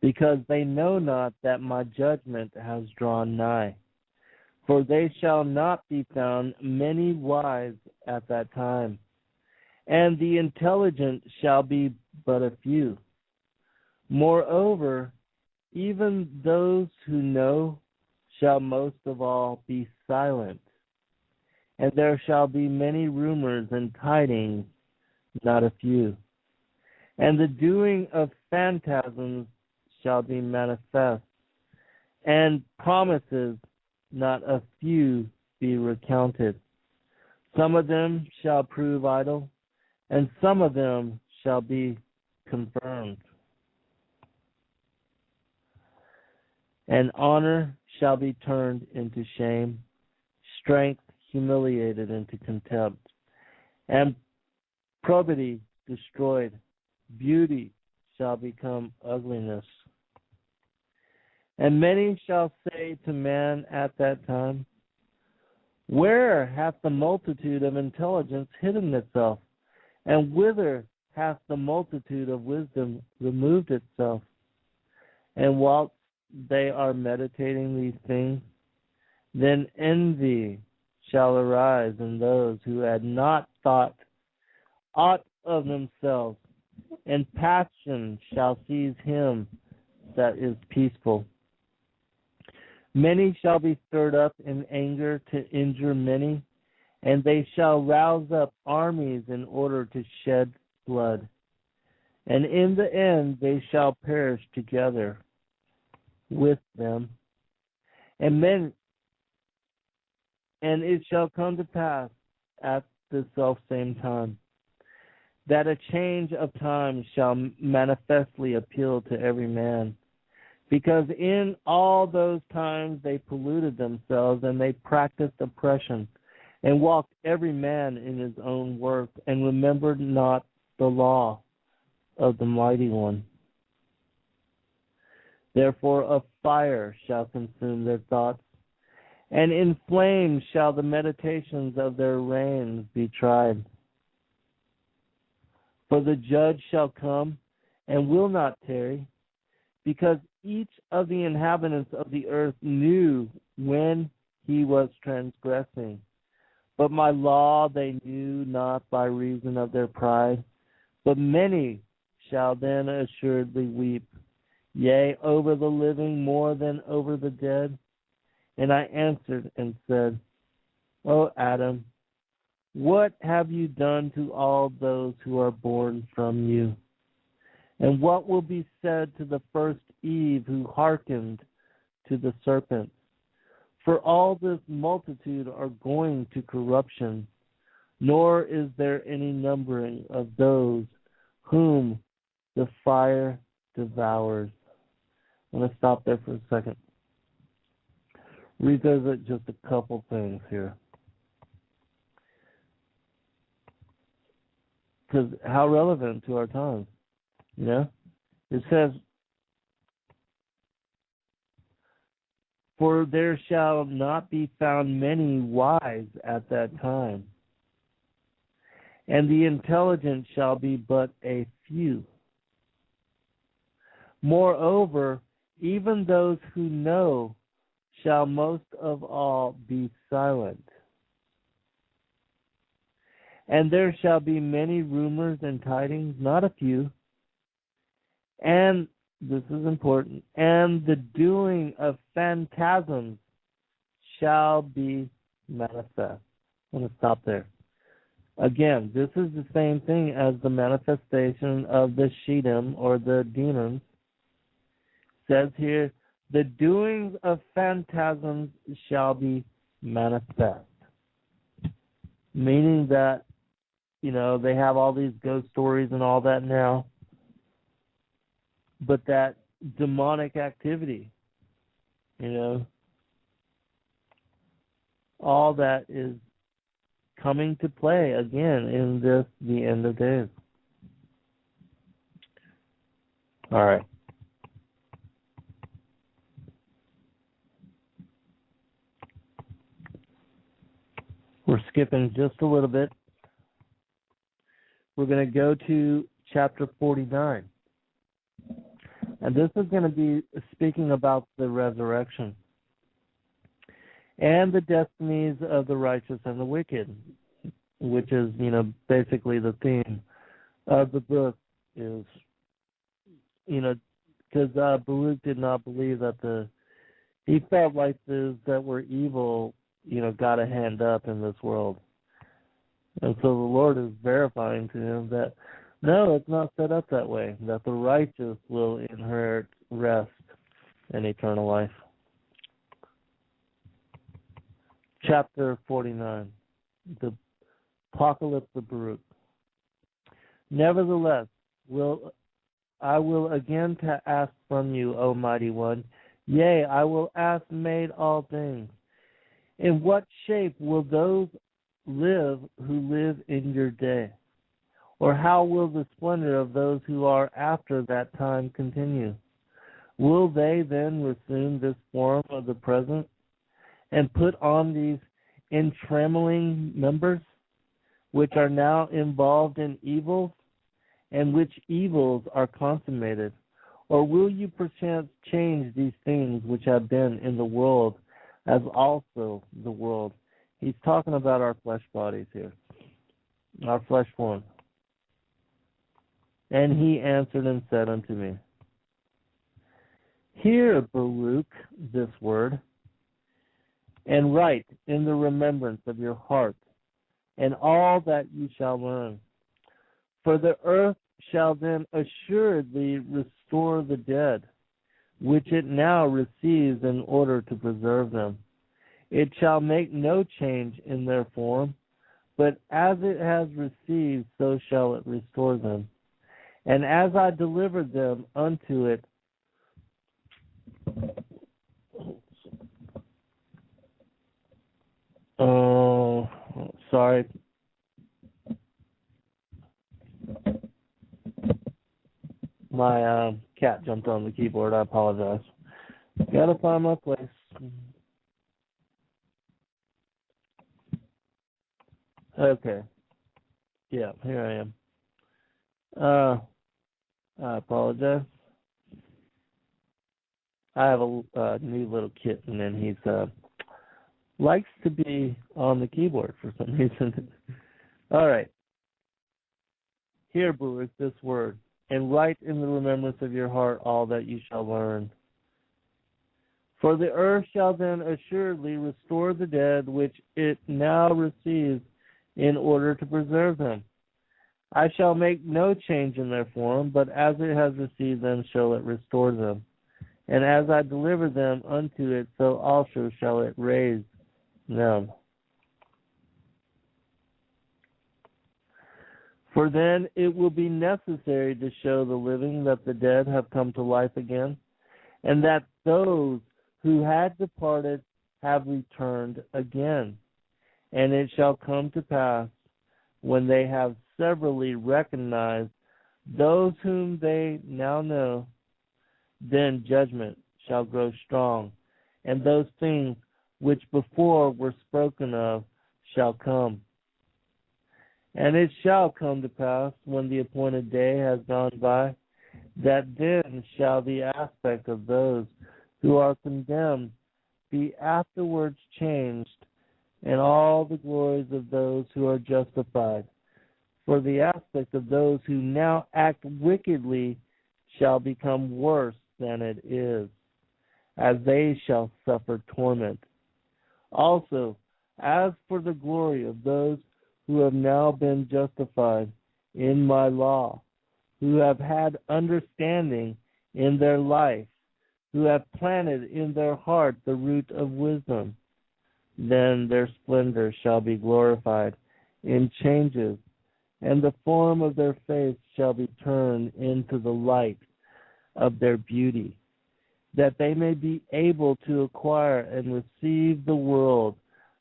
because they know not that my judgment has drawn nigh. For they shall not be found many wise at that time, and the intelligent shall be but a few. Moreover, even those who know shall most of all be silent, and there shall be many rumors and tidings, not a few. And the doing of phantasms shall be manifest, and promises, not a few, be recounted. Some of them shall prove idle, and some of them shall be confirmed. And honor shall be turned into shame, strength humiliated into contempt, and probity destroyed. Beauty shall become ugliness. And many shall say to man at that time, where hath the multitude of intelligence hidden itself? And whither hath the multitude of wisdom removed itself? And whilst they are meditating these things, then envy shall arise in those who had not thought aught of themselves, and passion shall seize him that is peaceful. Many shall be stirred up in anger to injure many, and they shall rouse up armies in order to shed blood. And in the end they shall perish together with them. And it shall come to pass at the selfsame time that a change of time shall manifestly appeal to every man, because in all those times they polluted themselves, and they practiced oppression, and walked every man in his own work, and remembered not the law of the Mighty One. Therefore a fire shall consume their thoughts, and in flames shall the meditations of their reins be tried. For the judge shall come, and will not tarry, because each of the inhabitants of the earth knew when he was transgressing. But my law they knew not by reason of their pride. But many shall then assuredly weep, yea, over the living more than over the dead. And I answered and said, O Adam, what have you done to all those who are born from you? And what will be said to the first Eve who hearkened to the serpent? For all this multitude are going to corruption, nor is there any numbering of those whom the fire devours. I'm going to stop there for a second. Revisit just a couple things here. Because how relevant to our times, you know? It says, for there shall not be found many wise at that time, and the intelligent shall be but a few. Moreover, even those who know shall most of all be silent. And there shall be many rumors and tidings, not a few. And, this is important, and the doing of phantasms shall be manifest. I'm going to stop there. Again, this is the same thing as the manifestation of the Shedem or the demons. It says here, the doings of phantasms shall be manifest. Meaning that, you know, they have all these ghost stories and all that now. But that demonic activity, you know, all that is coming to play again in this, the end of days. All right. We're skipping just a little bit. We're going to go to chapter 49. And this is going to be speaking about the resurrection and the destinies of the righteous and the wicked, which is, you know, basically the theme of the book is, you know, because Baruch did not believe that he felt like those that were evil, you know, got a hand up in this world. And so the Lord is verifying to him that, no, it's not set up that way, that the righteous will inherit rest and eternal life. Chapter 49, the Apocalypse of Baruch. Nevertheless, I will again to ask from you, O mighty one, yea, I will ask made all things. In what shape will those live who live in your day? Or how will the splendor of those who are after that time continue? Will they then resume this form of the present and put on these entrammeling members, which are now involved in evils, and which evils are consummated? Or will you perchance change these things which have been in the world, as also the world? He's talking about our flesh bodies here, our flesh form. And he answered and said unto me, hear, Baruch, this word, and write in the remembrance of your heart, and all that you shall learn. For the earth shall then assuredly restore the dead, which it now receives in order to preserve them. It shall make no change in their form, but as it has received, so shall it restore them. And as I delivered them unto it, sorry. My cat jumped on the keyboard. I apologize. Gotta find my place. Okay. Yeah, here I am. I apologize. I have a new little kitten, and he's likes to be on the keyboard for some reason. All right. Hear, Baruch, this word, and write in the remembrance of your heart all that you shall learn. For the earth shall then assuredly restore the dead which it now receives in order to preserve them. I shall make no change in their form, but as it has received them shall it restore them. And as I deliver them unto it, so also shall it raise them. For then it will be necessary to show the living that the dead have come to life again, and that those who had departed have returned again. And it shall come to pass, when they have severally recognized those whom they now know, then judgment shall grow strong, and those things which before were spoken of shall come. And it shall come to pass, when the appointed day has gone by, that then shall the aspect of those who are condemned be afterwards changed, and all the glories of those who are justified. For the aspect of those who now act wickedly shall become worse than it is, as they shall suffer torment. Also, as for the glory of those who have now been justified in my law, who have had understanding in their life, who have planted in their heart the root of wisdom, then their splendor shall be glorified in changes, and the form of their face shall be turned into the light of their beauty, that they may be able to acquire and receive the world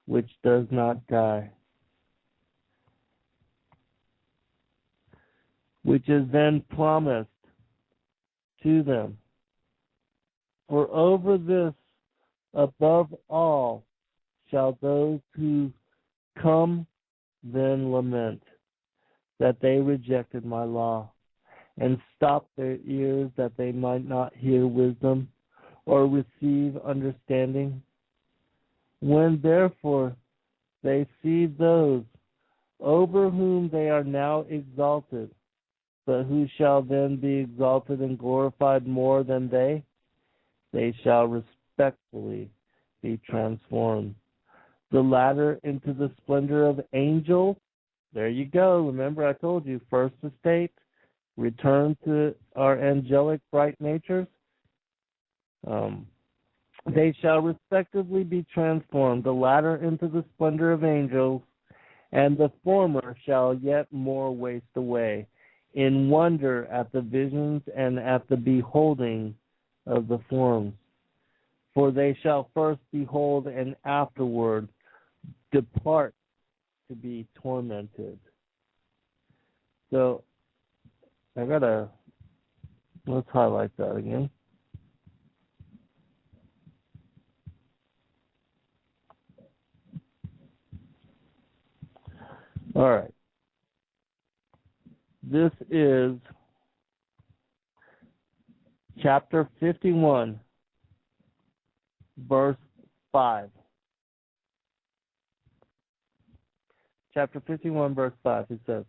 which does not die, which is then promised to them. For over this, above all, shall those who come then lament, that they rejected my law, and stopped their ears that they might not hear wisdom, or receive understanding. When therefore they see those over whom they are now exalted, but who shall then be exalted and glorified more than they shall respectfully be transformed. The latter into the splendor of angels. There you go. Remember I told you, first estate, return to our angelic bright natures. They shall respectively be transformed, the latter into the splendor of angels, and the former shall yet more waste away, in wonder at the visions and at the beholding of the forms. For they shall first behold and afterward depart to be tormented. So let's highlight that again. All right. This is chapter 51, verse 5. Chapter 51, verse 5, it says,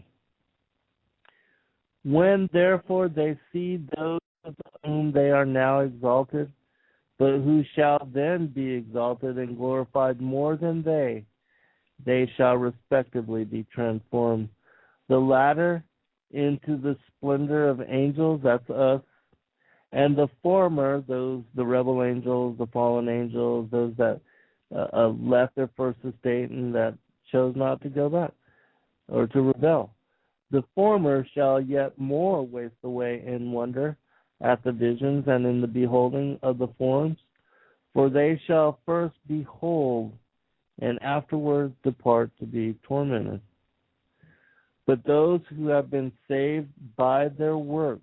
when therefore they see those of whom they are now exalted, but who shall then be exalted and glorified more than they shall respectively be transformed. The latter into the splendor of angels, that's us, and the former, those, the rebel angels, the fallen angels, those that left their first estate and that chose not to go back or to rebel. The former shall yet more waste away in wonder at the visions and in the beholding of the forms, for they shall first behold and afterwards depart to be tormented. But those who have been saved by their works,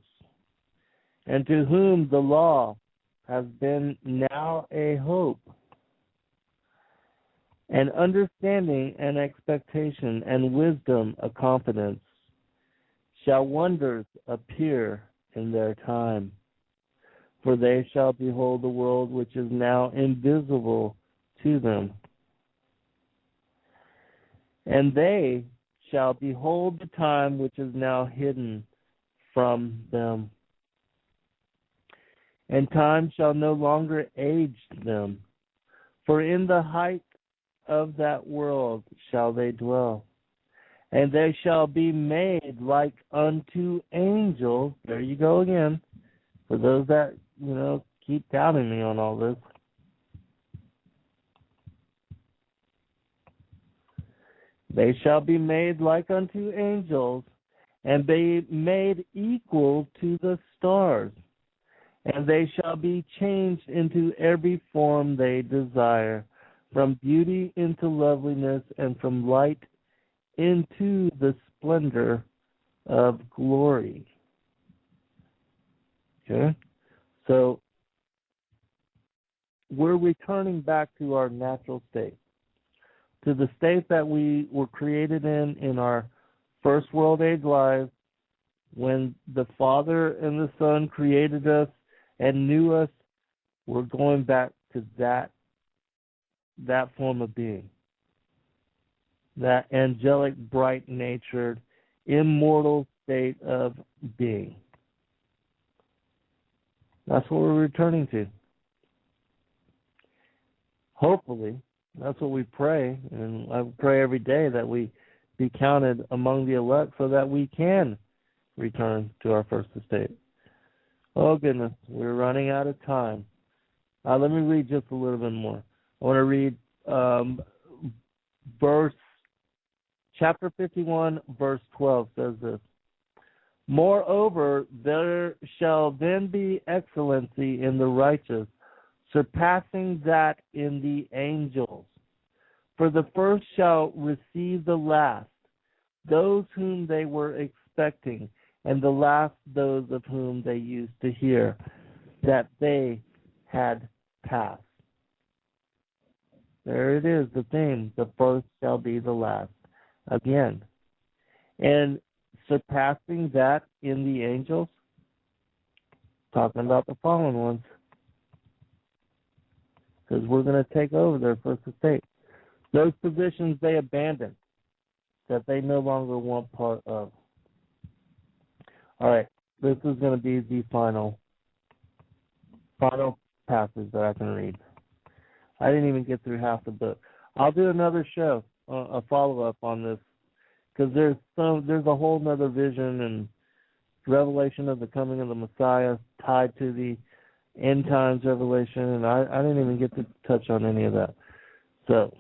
and to whom the law has been now a hope, and understanding and expectation and wisdom a confidence, shall wonders appear in their time. For they shall behold the world which is now invisible to them. And they shall behold the time which is now hidden from them. And time shall no longer age them. For in the height of that world shall they dwell. And they shall be made like unto angels. There you go again. For those that, keep doubting me on all this. They shall be made like unto angels, and be made equal to the stars. And they shall be changed into every form they desire, from beauty into loveliness, and from light into the splendor of glory. Okay? So, we're returning back to our natural state, to the state that we were created in our first world age lives, when the Father and the Son created us and knew us. We're going back to that form of being, that angelic, bright-natured, immortal state of being. That's what we're returning to. Hopefully, that's what we pray, and I pray every day that we be counted among the elect so that we can return to our first estate. Oh, goodness, we're running out of time. Let me read just a little bit more. I want to read chapter 51, verse 12 says this. Moreover, there shall then be excellency in the righteous, surpassing that in the angels. For the first shall receive the last, those whom they were expecting, and the last those of whom they used to hear that they had passed. There it is, the theme. The first shall be the last. Again. And surpassing that in the angels, talking about the fallen ones. Because we're going to take over their first estate. Those positions they abandoned, that they no longer want part of. All right, this is going to be the final passage that I can read. I didn't even get through half the book. I'll do another show, a follow-up on this, because there's a whole nother vision and revelation of the coming of the Messiah tied to the end times revelation, and I didn't even get to touch on any of that. So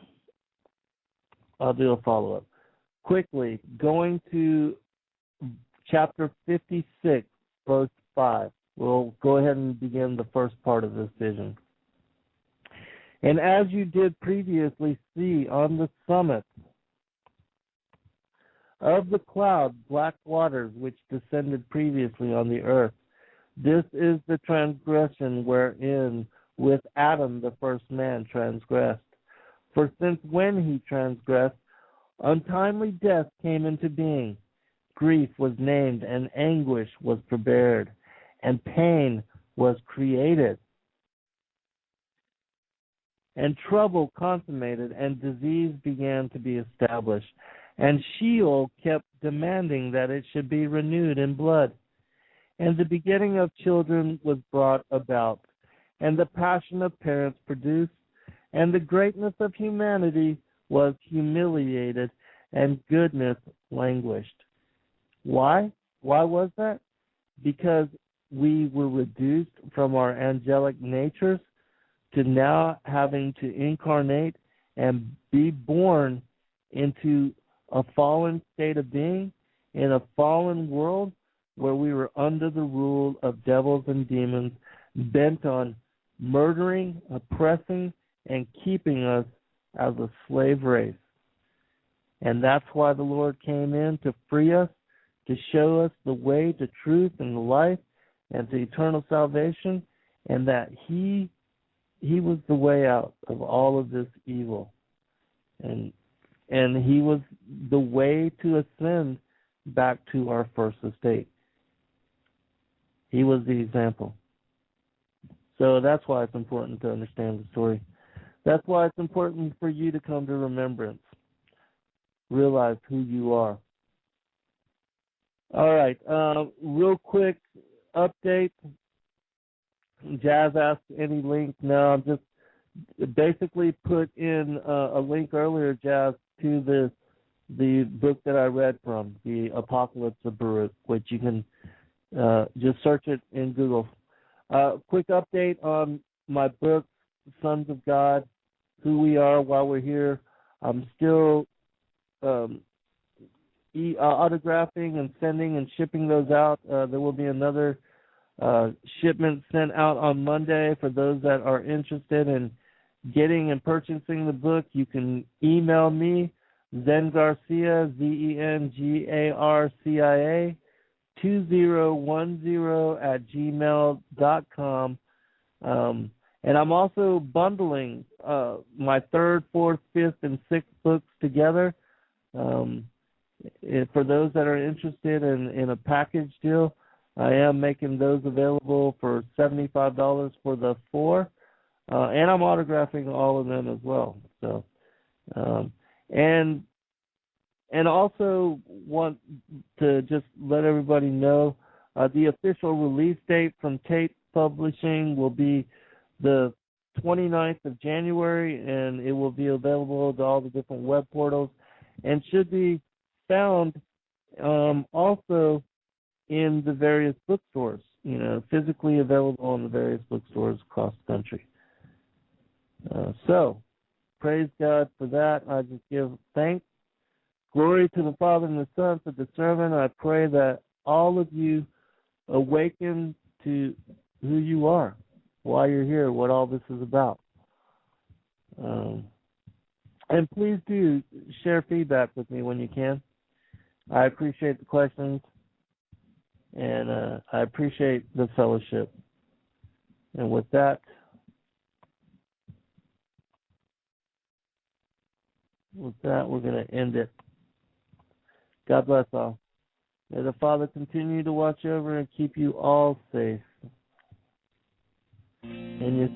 I'll do a follow-up. Quickly, going to chapter 56, verse 5. We'll go ahead and begin the first part of this vision. And as you did previously see on the summit of the cloud, black waters which descended previously on the earth, this is the transgression wherein with Adam the first man transgressed. For since when he transgressed, untimely death came into being. Grief was named, and anguish was prepared, and pain was created. And trouble consummated, and disease began to be established. And Sheol kept demanding that it should be renewed in blood. And the begetting of children was brought about, and the passion of parents produced, and the greatness of humanity was humiliated, and goodness languished. Why? Why was that? Because we were reduced from our angelic natures to now having to incarnate and be born into a fallen state of being in a fallen world where we were under the rule of devils and demons bent on murdering, oppressing, and keeping us as a slave race. And that's why the Lord came in to free us, to show us the way to truth and the life and to eternal salvation, and that He was the way out of all of this evil. And He was the way to ascend back to our first estate. He was the example. So that's why it's important to understand the story. That's why it's important for you to come to remembrance. realize who you are. All right, real quick update. Jazz asked any link. No, I'm just basically put in a link earlier, Jazz, to the book that I read from, the Apocalypse of Baruch, which you can just search it in Google. Quick update on my book, Sons of God, Who We Are, While We're Here. I'm still autographing and sending and shipping those out. There will be another shipment sent out on Monday for those that are interested in getting and purchasing the book. You can email me, Zen Garcia, ZenGarcia 2010 and I'm also bundling my third, fourth, fifth, and sixth books together. For those that are interested in a package deal, I am making those available for $75 for the 4, and I'm autographing all of them as well. So, and also want to just let everybody know the official release date from Tate Publishing will be the 29th of January, and it will be available to all the different web portals and should be found also in the various bookstores, physically available in the various bookstores across the country. So, praise God for that. I just give thanks. Glory to the Father and the Son for the servant. I pray that all of you awaken to who you are, why you're here, what all this is about. And please do share feedback with me when you can. I appreciate the questions, and I appreciate the fellowship. And with that, we're going to end it. God bless all. May the Father continue to watch over and keep you all safe. And you.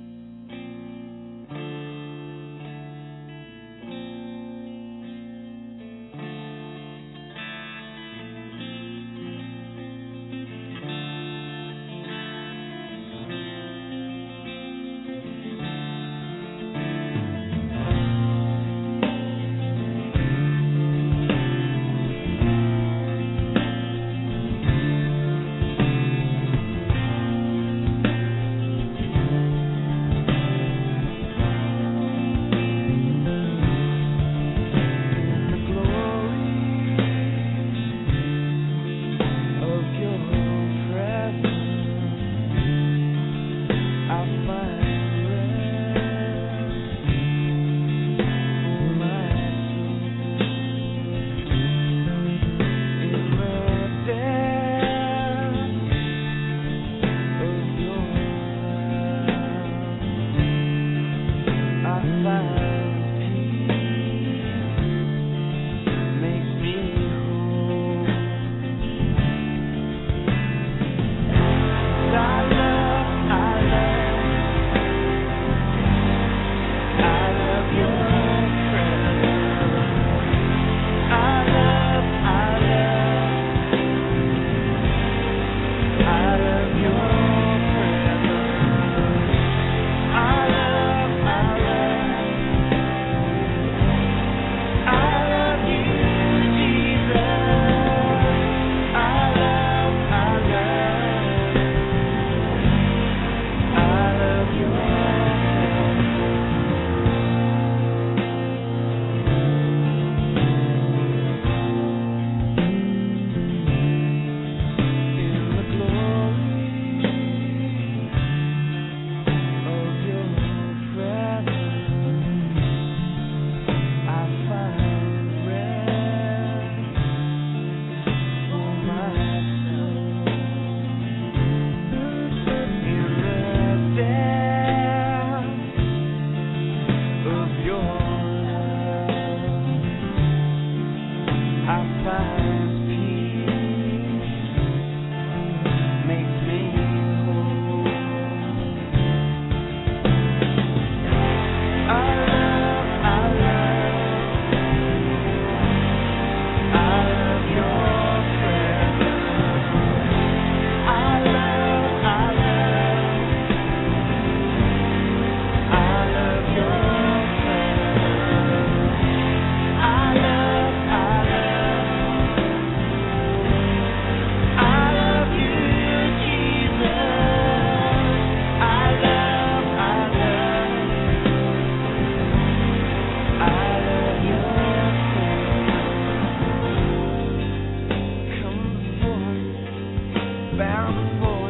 bound for